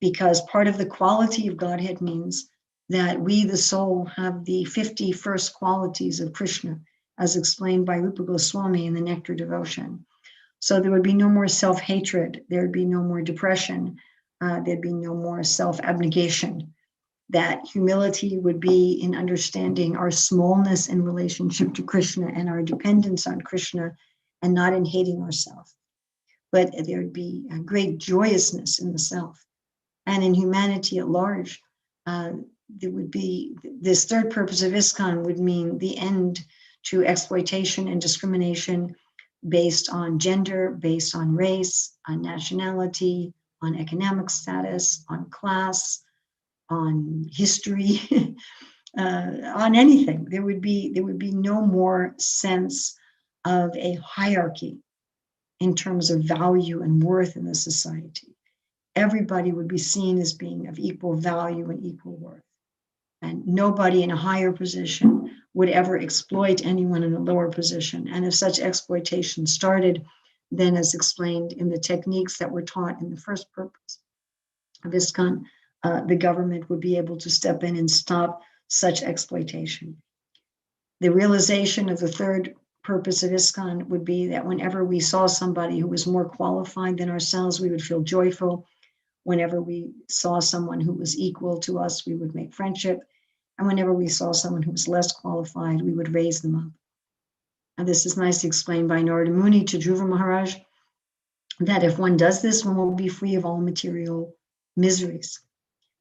Because part of the quality of Godhead means that we, the soul, have the 50 first qualities of Krishna, as explained by Rupa Goswami in the Nectar Devotion. So there would be no more self-hatred, there would be no more depression, there'd be no more self-abnegation. That humility would be in understanding our smallness in relationship to Krishna and our dependence on Krishna, and not in hating ourselves. But there would be a great joyousness in the self. And in humanity at large, there would be, this third purpose of ISKCON would mean the end to exploitation and discrimination based on gender, based on race, on nationality, on economic status, on class, on history, on anything. There would be no more sense of a hierarchy in terms of value and worth in the society. Everybody would be seen as being of equal value and equal worth. And nobody in a higher position would ever exploit anyone in a lower position. And if such exploitation started, then as explained in the techniques that were taught in the first purpose of ISKCON, the government would be able to step in and stop such exploitation. The realization of the third purpose of ISKCON would be that whenever we saw somebody who was more qualified than ourselves, we would feel joyful. Whenever we saw someone who was equal to us, we would make friendship. And whenever we saw someone who was less qualified, we would raise them up. And this is nicely explained by Narada Muni to Dhruva Maharaj, that if one does this, one will be free of all material miseries.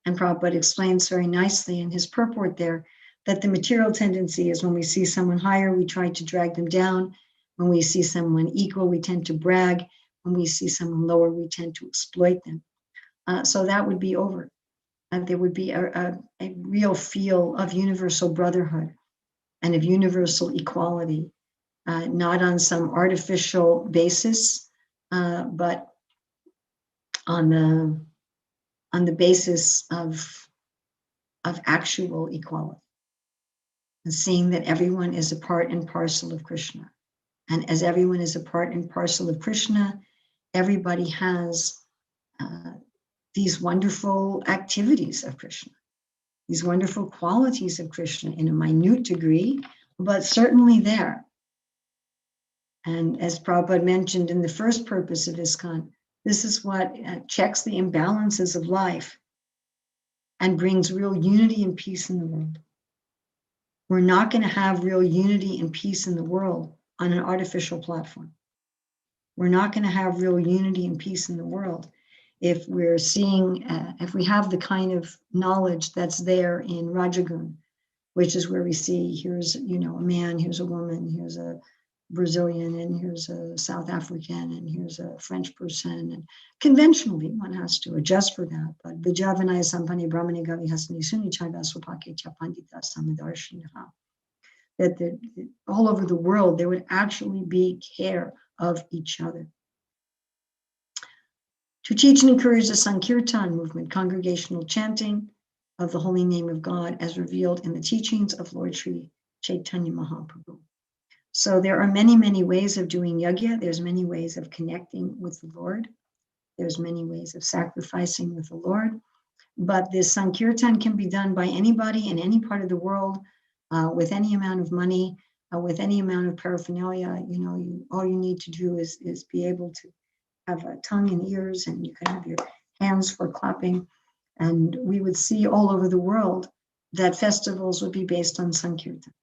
And Prabhupada explains very nicely in his purport there that the material tendency is when we see someone higher, we try to drag them down. When we see someone equal, we tend to brag. When we see someone lower, we tend to exploit them. So that would be over. There would be a real feel of universal brotherhood and of universal equality, not on some artificial basis, but on the basis of actual equality, and seeing that everyone is a part and parcel of Krishna. And as everyone is a part and parcel of Krishna, everybody has these wonderful activities of Krishna, these wonderful qualities of Krishna in a minute degree, but certainly there. And as Prabhupada mentioned in the first purpose of ISKCON, this is what checks the imbalances of life and brings real unity and peace in the world. We're not going to have real unity and peace in the world on an artificial platform. We're not going to have real unity and peace in the world if we're seeing, if we have the kind of knowledge that's there in Rajagun, which is where we see, here's, a man, here's a woman, here's a Brazilian, and here's a South African, and here's a French person. And conventionally, one has to adjust for that. But Vijavanaya Sampani Brahmani Gavi Hasani Suni Chaga Supake Chapandita Samadarshinaha. That all over the world, there would actually be care of each other. To teach and encourage the Sankirtan movement, congregational chanting of the holy name of God as revealed in the teachings of Lord Sri Chaitanya Mahaprabhu. So there are many, many ways of doing yajna. There's many ways of connecting with the Lord. There's many ways of sacrificing with the Lord. But this Sankirtan can be done by anybody in any part of the world with any amount of money, with any amount of paraphernalia. You know, all you need to do is be able to have a tongue and ears, and you can have your hands for clapping. And we would see all over the world that festivals would be based on Sankirtan.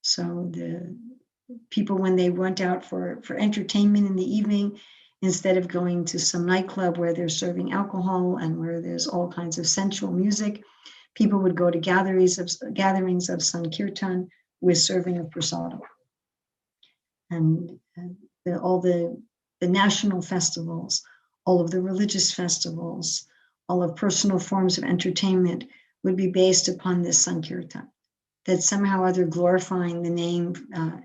So the people, when they went out for entertainment in the evening, instead of going to some nightclub where they're serving alcohol and where there's all kinds of sensual music, people would go to gatherings of Sankirtan with serving of prasadam. And all the national festivals, all of the religious festivals, all of personal forms of entertainment would be based upon this Sankirtan, that somehow or other glorifying the name,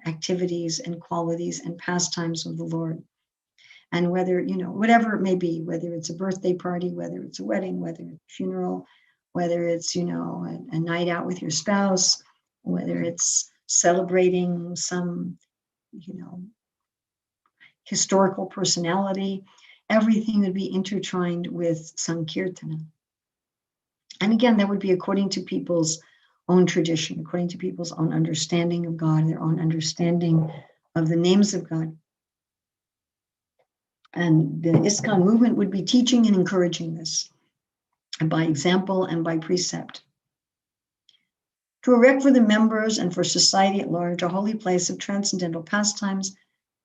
activities and qualities and pastimes of the Lord. And whether, you know, whatever it may be, whether it's a birthday party, whether it's a wedding, whether it's a funeral, whether it's, you know, a night out with your spouse, whether it's celebrating some, you know, historical personality, everything would be intertwined with Sankirtana. And again, that would be according to people's own tradition, according to people's own understanding of God, their own understanding of the names of God. And the ISKCON movement would be teaching and encouraging this by example and by precept. To erect for the members and for society at large a holy place of transcendental pastimes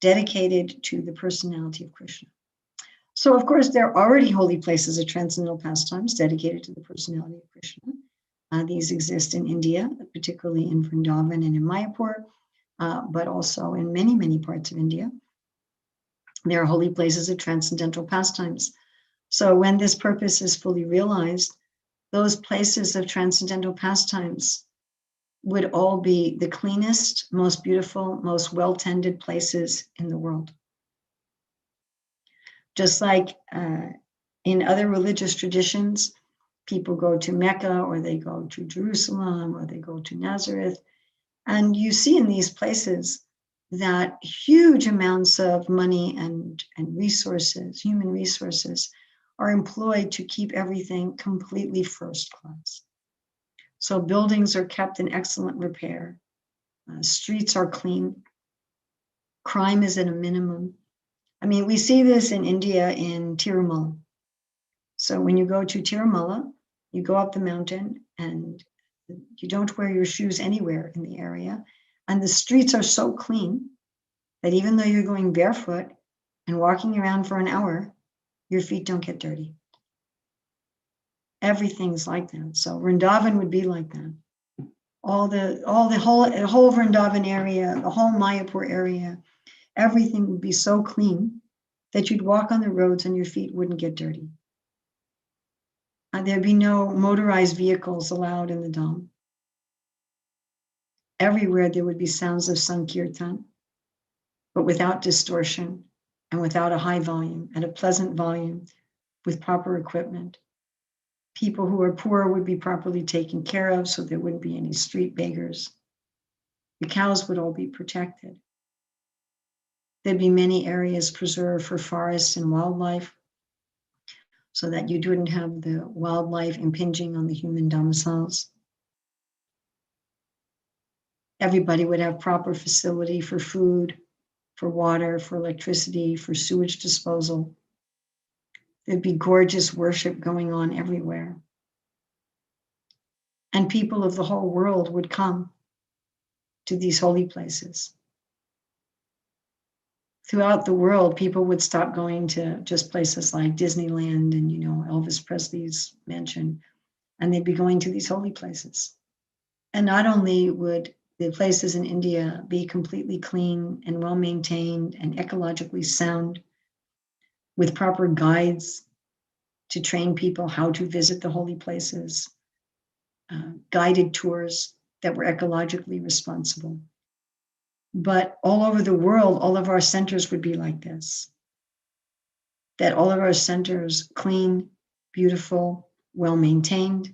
dedicated to the personality of Krishna. So, of course, there are already holy places of transcendental pastimes dedicated to the personality of Krishna. These exist in India, particularly in Vrindavan and in Mayapur, but also in many, many parts of India. There are holy places of transcendental pastimes. So when this purpose is fully realized, those places of transcendental pastimes would all be the cleanest, most beautiful, most well-tended places in the world. Just like in other religious traditions, people go to Mecca or they go to Jerusalem or they go to Nazareth. And you see in these places that huge amounts of money and resources, human resources, are employed to keep everything completely first class. So buildings are kept in excellent repair. Streets are clean. Crime is at a minimum. I mean, we see this in India in Tirumala. So when you go to Tirumala, you go up the mountain and you don't wear your shoes anywhere in the area. And the streets are so clean that even though you're going barefoot and walking around for an hour, your feet don't get dirty. Everything's like that. So Vrindavan would be like that. The whole Vrindavan area, the whole Mayapur area, everything would be so clean that you'd walk on the roads and your feet wouldn't get dirty. There'd be no motorized vehicles allowed in the Dham. Everywhere there would be sounds of Sankirtan, but without distortion and without a high volume, at a pleasant volume with proper equipment. People who are poor would be properly taken care of so there wouldn't be any street beggars. The cows would all be protected. There'd be many areas preserved for forests and wildlife so that you wouldn't have the wildlife impinging on the human domiciles. Everybody would have proper facility for food, for water, for electricity, for sewage disposal. There'd be gorgeous worship going on everywhere. And people of the whole world would come to these holy places. Throughout the world, people would stop going to just places like Disneyland and, Elvis Presley's mansion, and they'd be going to these holy places. And not only would the places in India be completely clean and well-maintained and ecologically sound, with proper guides to train people how to visit the holy places, guided tours that were ecologically responsible. But all over the world, all of our centers would be like this. that all of our centers clean, beautiful, well-maintained,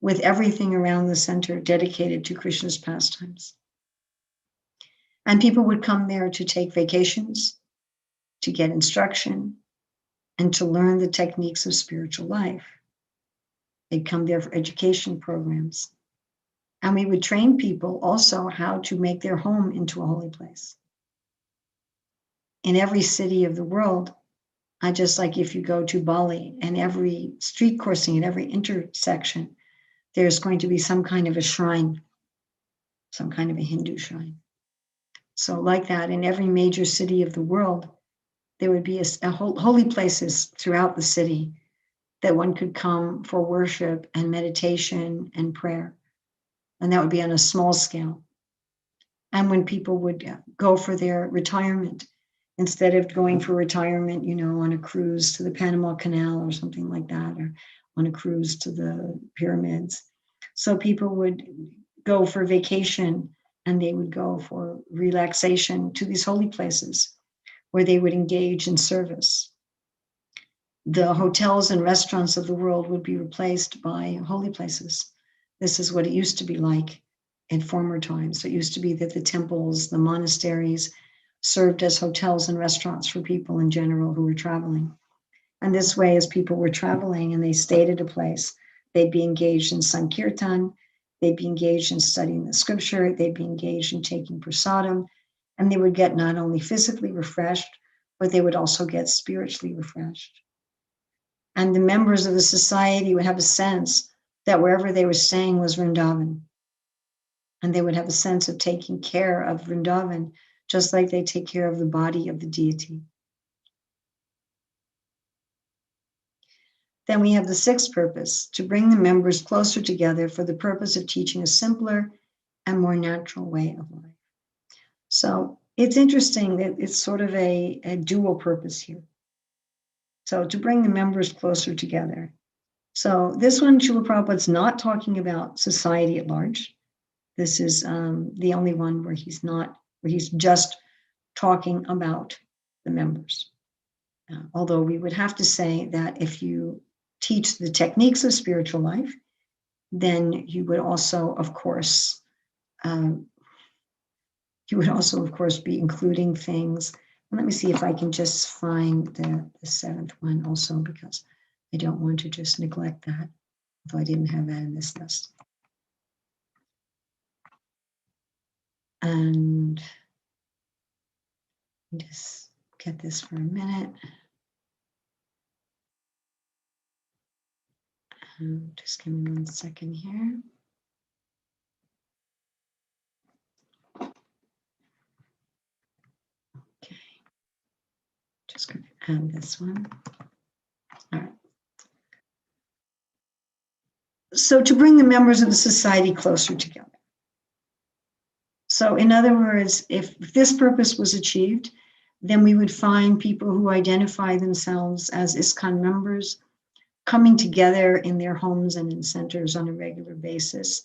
with everything around the center dedicated to Krishna's pastimes. And people would come there to take vacations, to get instruction, and to learn the techniques of spiritual life. They'd come there for education programs. And we would train people also how to make their home into a holy place. In every city of the world, just like if you go to Bali, and every street crossing, at every intersection, there's going to be some kind of a shrine, some kind of a Hindu shrine. So like that, in every major city of the world, there would be holy places throughout the city that one could come for worship and meditation and prayer. And that would be on a small scale. And when people would go for their retirement, instead of going for retirement, on a cruise to the Panama Canal or something like that, or on a cruise to the pyramids. So people would go for vacation, and they would go for relaxation to these holy places where they would engage in service. The hotels and restaurants of the world would be replaced by holy places. This is what it used to be like in former times. So it used to be that the temples, the monasteries, served as hotels and restaurants for people in general who were traveling. And this way, as people were traveling and they stayed at a place, they'd be engaged in Sankirtan, they'd be engaged in studying the scripture, they'd be engaged in taking prasadam, and they would get not only physically refreshed, but they would also get spiritually refreshed. And the members of the society would have a sense that wherever they were staying was Vrindavan. And they would have a sense of taking care of Vrindavan, just like they take care of the body of the deity. Then we have the sixth purpose, to bring the members closer together for the purpose of teaching a simpler and more natural way of life. So it's interesting that it's sort of a dual purpose here. So to bring the members closer together. So this one, Srila Prabhupada's not talking about society at large. This is the only one where he's just talking about the members. Although we would have to say that if you teach the techniques of spiritual life, then you would also, of course, be including things. And let me see if I can just find the seventh one also, because I don't want to just neglect that, although I didn't have that in this list. And just get this for a minute. Just give me 1 second here. Okay. Just going to add this one. All right. So to bring the members of the society closer together. So in other words, if this purpose was achieved, then we would find people who identify themselves as ISKCON members coming together in their homes and in centers on a regular basis,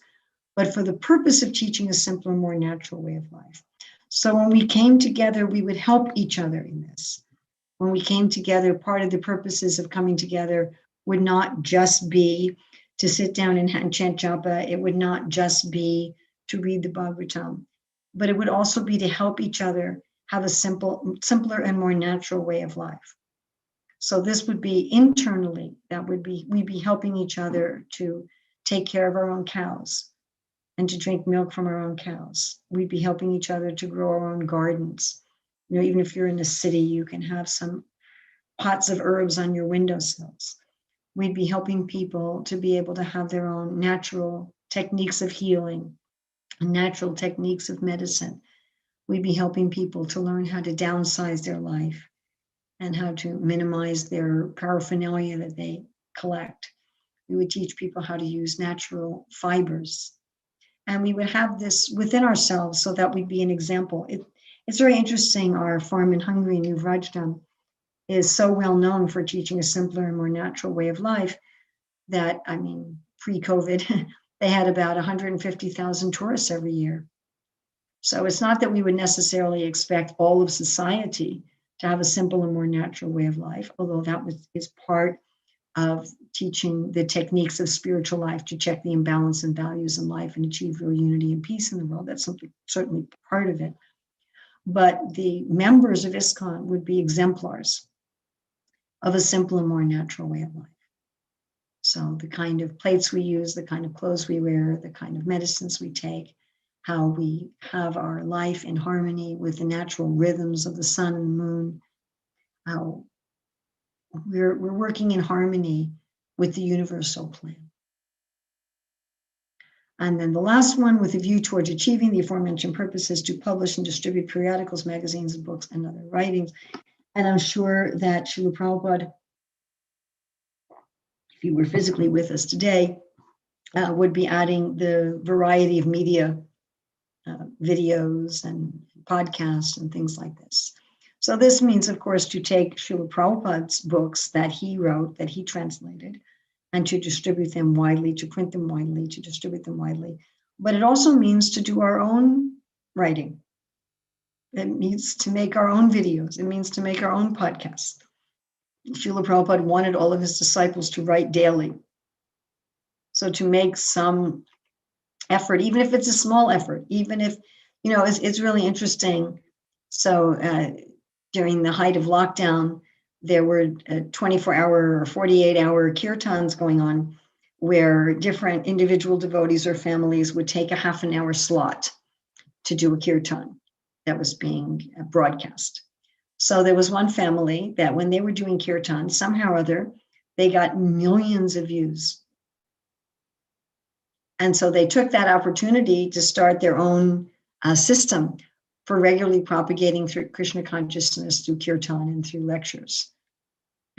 but for the purpose of teaching a simpler, more natural way of life. So when we came together, we would help each other in this. When we came together, part of the purposes of coming together would not just be to sit down and chant japa. It would not just be to read the Bhagavatam, but it would also be to help each other have a simpler and more natural way of life. So this would be internally, we'd be helping each other to take care of our own cows and to drink milk from our own cows. We'd be helping each other to grow our own gardens. Even if you're in a city, you can have some pots of herbs on your windowsills. We'd be helping people to be able to have their own natural techniques of healing, natural techniques of medicine. We'd be helping people to learn how to downsize their life and how to minimize their paraphernalia that they collect. We would teach people how to use natural fibers. And we would have this within ourselves so that we'd be an example. It's very interesting. Our farm in Hungary, New Vrajdam, is so well known for teaching a simpler and more natural way of life that, pre-COVID, they had about 150,000 tourists every year. So it's not that we would necessarily expect all of society to have a simple and more natural way of life, although that is part of teaching the techniques of spiritual life to check the imbalance in values in life and achieve real unity and peace in the world. That's something, certainly part of it. But the members of ISKCON would be exemplars of a simple and more natural way of life. So the kind of plates we use, the kind of clothes we wear, the kind of medicines we take, how we have our life in harmony with the natural rhythms of the sun and the moon, how we're working in harmony with the universal plan. And then the last one, with a view towards achieving the aforementioned purposes, to publish and distribute periodicals, magazines, and books, and other writings. And I'm sure that Srila Prabhupada, if he were physically with us today, would be adding the variety of media, videos and podcasts and things like this. So this means, of course, to take Srila Prabhupada's books that he wrote, that he translated, and to distribute them widely, to print them widely, to distribute them widely. But it also means to do our own writing. It means to make our own videos. It means to make our own podcasts. Srila Prabhupada wanted all of his disciples to write daily. So to make some effort, even if it's a small effort, even if, it's really interesting. So during the height of lockdown, there were 24-hour or 48-hour kirtans going on where different individual devotees or families would take a half an hour slot to do a kirtan that was being broadcast. So there was one family that when they were doing kirtan, somehow or other, they got millions of views. And so they took that opportunity to start their own system for regularly propagating through Krishna consciousness through kirtan and through lectures.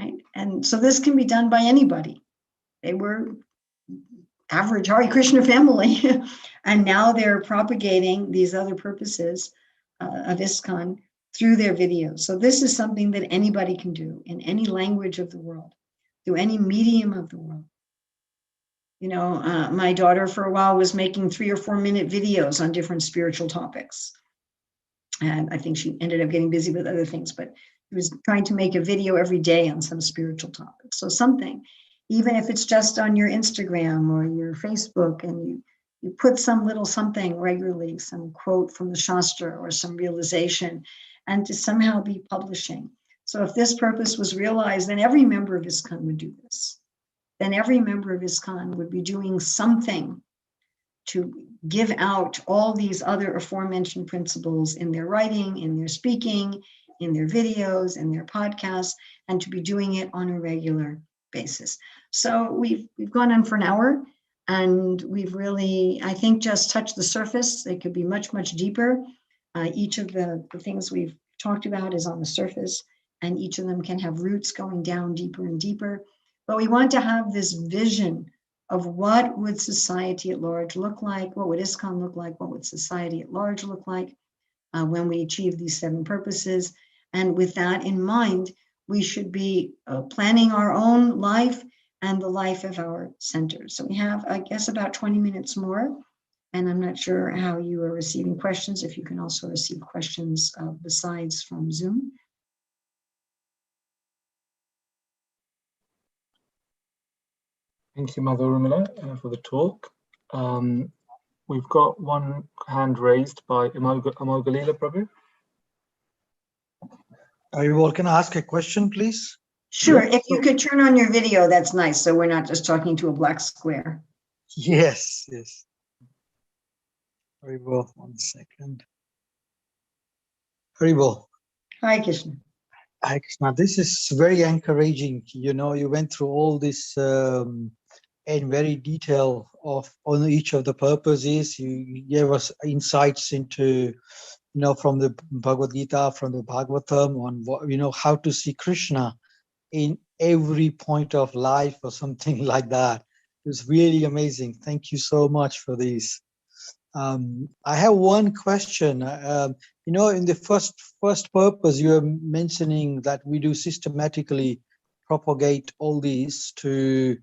Right? And so this can be done by anybody. They were average Hare Krishna family, and now they're propagating these other purposes of ISKCON through their videos. So this is something that anybody can do in any language of the world, through any medium of the world. My daughter for a while was making 3 or 4 minute videos on different spiritual topics. And I think she ended up getting busy with other things, but she was trying to make a video every day on some spiritual topic. So something, even if it's just on your Instagram or your Facebook, and you put some little something regularly, some quote from the Shastra or some realization, and to somehow be publishing. So if this purpose was realized, then every member of ISKCON would do this. Then every member of ISKCON would be doing something to give out all these other aforementioned principles in their writing, in their speaking, in their videos, in their podcasts, and to be doing it on a regular basis. So we've gone on for an hour, and we've really, I think, just touched the surface. They could be much, much deeper. Each of the things we've talked about is on the surface, and each of them can have roots going down deeper and deeper. But we want to have this vision of what would society at large look like, what would ISKCON look like, what would society at large look like when we achieve these 7 purposes. And with that in mind, we should be planning our own life and the life of our centers. So we have, I guess, about 20 minutes more, and I'm not sure how you are receiving questions, if you can also receive questions besides from Zoom. Thank you, Mother Urmila, for the talk. We've got one hand raised by Amogalila Prabhu. Are you all, can I ask a question, please? Sure, if you could turn on your video, that's nice, so we're not just talking to a black square. Yes. Very well, 1 second. Very well. Hi, Krishna. Hi, Krishna. This is very encouraging. You went through all this in very detail on each of the purposes. You gave us insights into, from the Bhagavad Gita, from the Bhagavatam, on what, how to see Krishna in every point of life or something like that. It was really amazing. Thank you so much for this. I have one question. In the first purpose, you were mentioning that we do systematically propagate all these to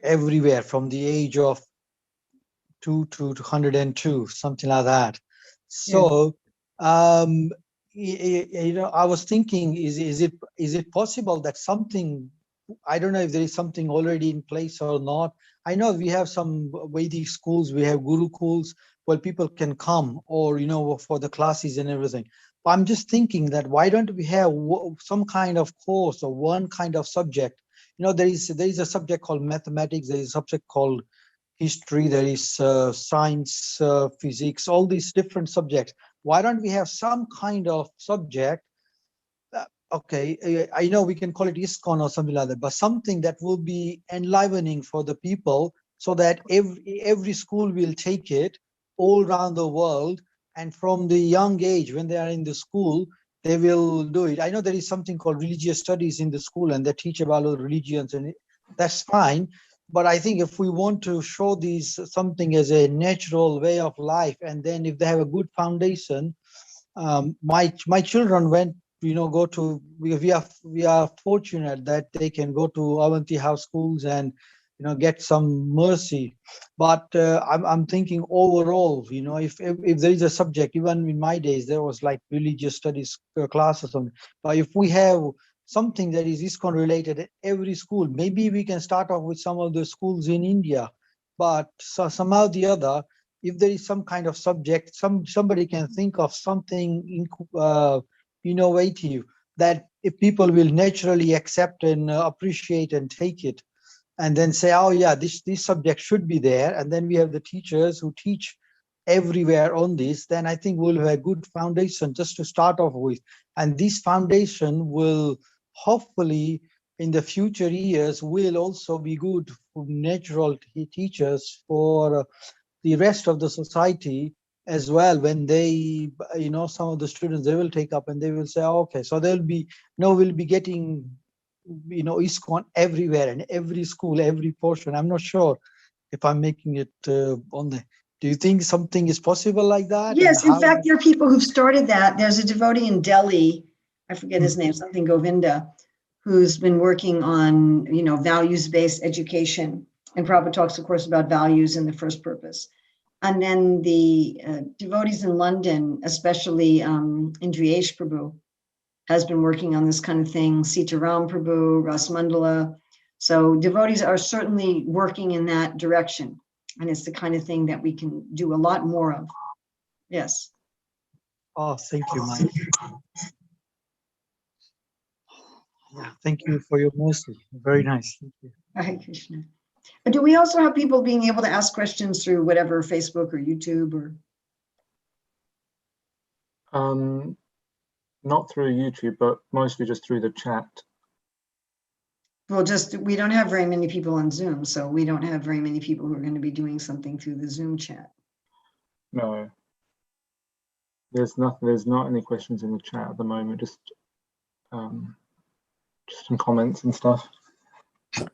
everywhere from the age of 2 to 102, something like that. So, I was thinking, is it possible that something, I don't know if there is something already in place or not. I know we have some Vedic schools, we have Gurukuls where people can come, or for the classes and everything. But I'm just thinking that why don't we have some kind of course or one kind of subject? There is a subject called mathematics, there is a subject called history, there is science, physics, all these different subjects. Why don't we have some kind of subject? Okay, I know we can call it ISKCON or something like that, but something that will be enlivening for the people, so that every school will take it all around the world, and from the young age when they are in the school, they will do it. I know there is something called religious studies in the school, and they teach about all religions, and that's fine. But I think if we want to show these something as a natural way of life, and then if they have a good foundation, my children went, go to, we are fortunate that they can go to Avanti House schools and get some mercy. But I'm thinking overall, if there is a subject, even in my days there was like religious studies class or something. But if we have something that is ISKCON related at every school, maybe we can start off with some of the schools in India. But somehow the other, if there is some kind of subject, somebody can think of something innovative that if people will naturally accept and appreciate and take it, and then say, oh yeah, this subject should be there, and then we have the teachers who teach everywhere on this, then I think we'll have a good foundation just to start off with. And this foundation will hopefully in the future years will also be good for natural teachers for the rest of the society as well. When they, some of the students, they will take up and they will say, oh, okay, so there'll be, we'll be getting, ISKCON everywhere and every school, every portion. I'm not sure if I'm making it on the, do you think something is possible like that? Yes, in fact, there are people who've started that. There's a devotee in Delhi, I forget his name, something Govinda, who's been working on, values-based education. And Prabhupada talks, of course, about values in the first purpose. And then the devotees in London, especially Indriyesh Prabhu, has been working on this kind of thing, Sitaram Prabhu, Ras Mandala. So devotees are certainly working in that direction. And it's the kind of thing that we can do a lot more of. Yes. Oh, thank you, Mike. Yeah, thank you for your mercy. Very nice. Thank you. Hare Krishna. Do we also have people being able to ask questions through whatever, Facebook or YouTube or? Not through YouTube, but mostly just through the chat. Well, we don't have very many people on Zoom, so we don't have very many people who are going to be doing something through the Zoom chat. No. There's not any questions in the chat at the moment, just some comments and stuff. Can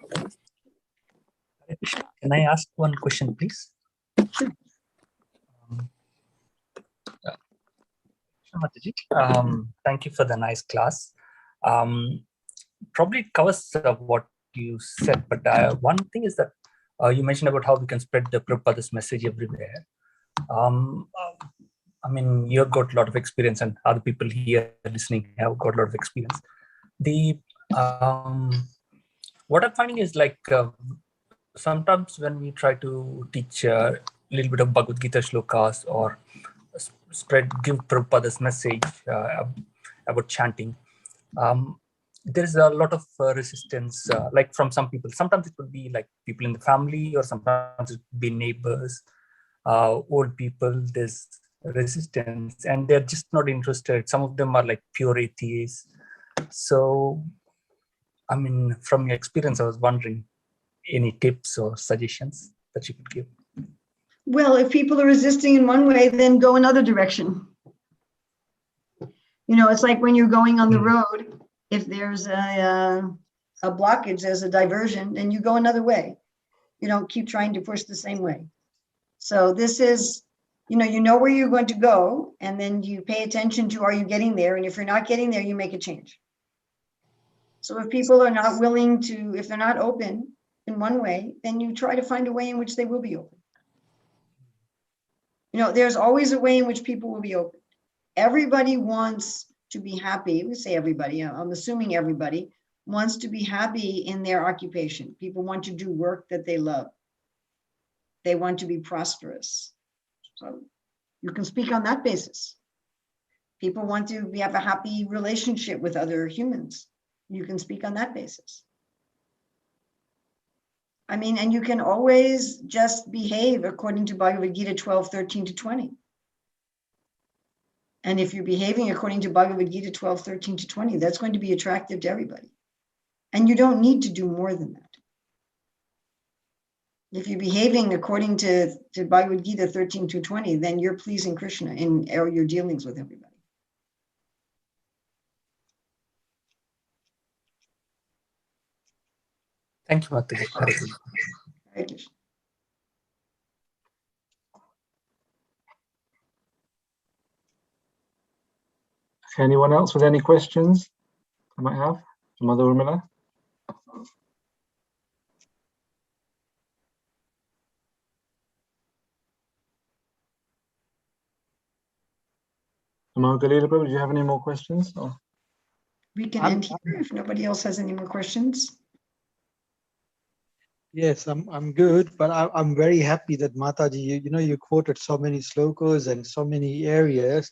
I ask one question, please? Sure. Thank you for the nice class. Probably covers what you said, but one thing is that you mentioned about how we can spread the Prabhupada's message everywhere. I mean, you've got a lot of experience, and other people here listening have got a lot of experience. What I'm finding is like sometimes when we try to teach a little bit of Bhagavad Gita shlokas or give Prabhupada's message about chanting, there's a lot of resistance, like from some people. Sometimes it would be like people in the family, or sometimes it would be neighbors, old people. There's resistance, and they're just not interested. Some of them are like pure atheists. So, I mean, from your experience, I was wondering, any tips or suggestions that you could give? Well, if people are resisting in one way, then go another direction. It's like when you're going on the road, if there's a blockage, there's a diversion, then you go another way. You don't keep trying to push the same way. So this is, you know where you're going to go, and then you pay attention to, are you getting there? And if you're not getting there, you make a change. So if people are not willing to, if they're not open in one way, then you try to find a way in which they will be open. There's always a way in which people will be open. Everybody wants to be happy, we say everybody, I'm assuming everybody wants to be happy in their occupation. People want to do work that they love. They want to be prosperous. So you can speak on that basis. People want to have a happy relationship with other humans. You can speak on that basis. I mean, and you can always just behave according to Bhagavad Gita 12:13-20. And if you're behaving according to Bhagavad Gita 12:13-20, that's going to be attractive to everybody. And you don't need to do more than that. If you're behaving according to Bhagavad Gita 13-20, then you're pleasing Krishna in your dealings with everybody. Thank you, Mataji. Hare Krishna. Anyone else with any questions I might have for Mother Urmila? Galila, do you have any more questions? Or? We can end here if nobody else has any more questions. Yes, I'm good, but I'm very happy that Mataji, you quoted so many slokas and so many areas.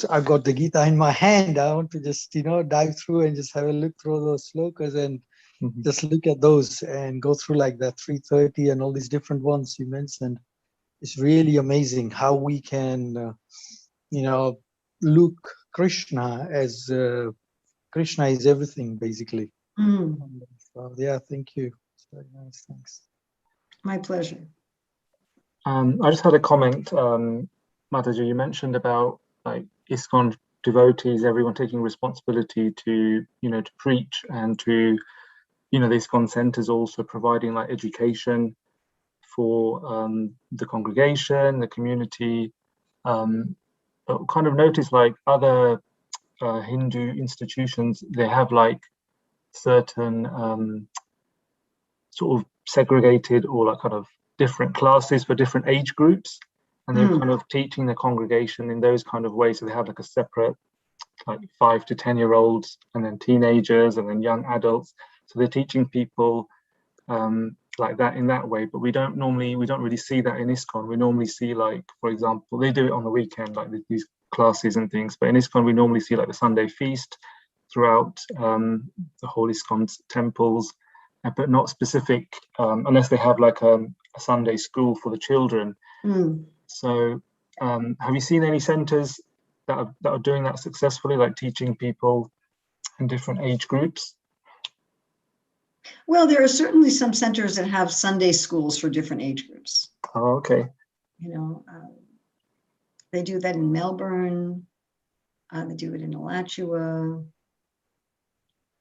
I've got the Gita in my hand. I want to just, dive through and just have a look through those slokas and just look at those and go through like that 330 and all these different ones you mentioned. It's really amazing how we can, look Krishna as Krishna is everything, basically. So, yeah, thank you. Very nice, thanks. My pleasure. I just had a comment, Mataji, you mentioned about like ISKCON devotees, everyone taking responsibility to, to preach and to, the ISKCON centers also providing like education for the congregation, the community. But kind of notice like other Hindu institutions, they have like certain sort of segregated or like kind of different classes for different age groups, and they're kind of teaching the congregation in those kind of ways. So they have like a separate like 5 to 10-year-olds and then teenagers and then young adults. So they're teaching people like that in that way. But we don't really see that in ISKCON. We normally see like, for example, they do it on the weekend, like these classes and things. But in ISKCON, we normally see like the Sunday feast throughout the whole ISKCON temples. But not specific, unless they have like a Sunday school for the children. So have you seen any centers that are doing that successfully, like teaching people in different age groups? Well, there are certainly some centers that have Sunday schools for different age groups. Oh, okay. They do that in Melbourne. They do it in Alachua.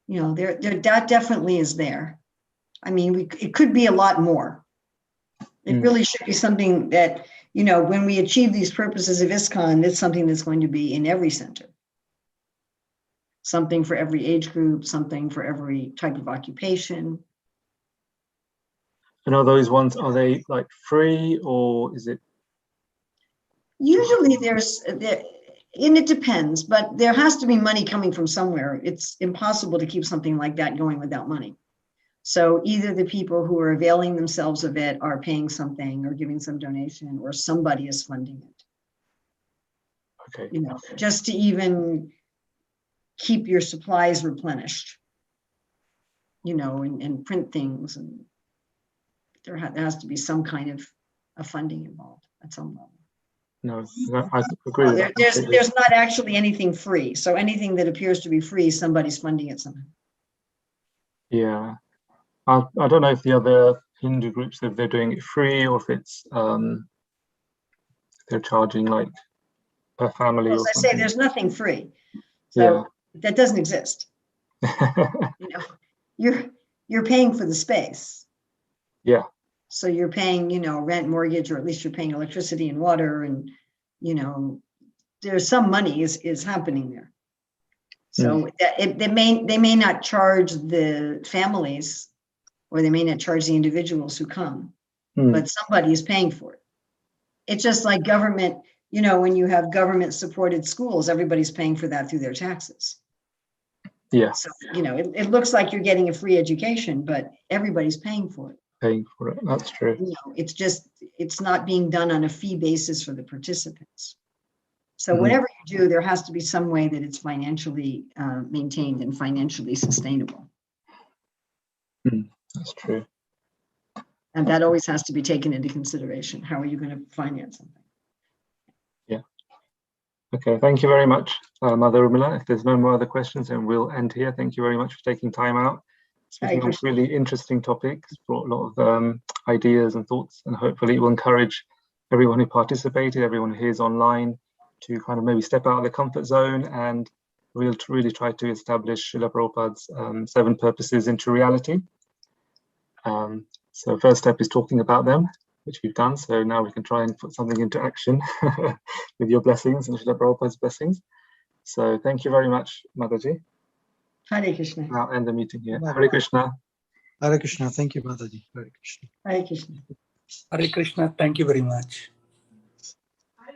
That definitely is there. I mean, it could be a lot more. It really should be something that, when we achieve these purposes of ISKCON, it's something that's going to be in every center. Something for every age group, something for every type of occupation. And are those ones, are they like free or is it? Usually and it depends, but there has to be money coming from somewhere. It's impossible to keep something like that going without money. So either the people who are availing themselves of it are paying something or giving some donation, or somebody is funding it. Okay. Just to even keep your supplies replenished, and print things. And there has to be some kind of funding involved at some level. No, I agree. There's not actually anything free. So anything that appears to be free, somebody's funding it somehow. Yeah. I don't know if the other Hindu groups, if they're doing it free or if it's they're charging like per family. As I say, there's nothing free, so that doesn't exist. You're paying for the space. Yeah. So you're paying, rent, mortgage, or at least you're paying electricity and water, and there's some money is happening there. So they may not charge the families, or they may not charge the individuals who come, but somebody is paying for it. It's just like government you know, when you have government supported schools, everybody's paying for that through their taxes. Yeah, So, you know, it looks like you're getting a free education, but everybody's paying for it. paying for it. That's true. You know, it's just, it's not being done on a fee basis for the participants. So Mhm. whatever you do, there has to be some way that it's financially maintained and financially sustainable. That's true. And that always has to be taken into consideration. How are you going to finance something? Okay, thank you very much, Mother Urmila. If there's no more other questions, then we'll end here. Thank you very much for taking time out, speaking on this really interesting topic. It's brought a lot of ideas and thoughts, and hopefully it will encourage everyone who participated, everyone who is online, to kind of maybe step out of the comfort zone and really try to establish Srila Prabhupada's 7 purposes into reality. So first step is talking about them, which we've done. So now we can try and put something into action with your blessings and Srila Prabhupada's blessings. So thank you very much, Mataji. Hare Krishna. I'll end the meeting here. Hare Krishna. Hare Krishna. Thank you, Mataji. Hare Krishna. Hare Krishna. Hare Krishna. Thank you very much.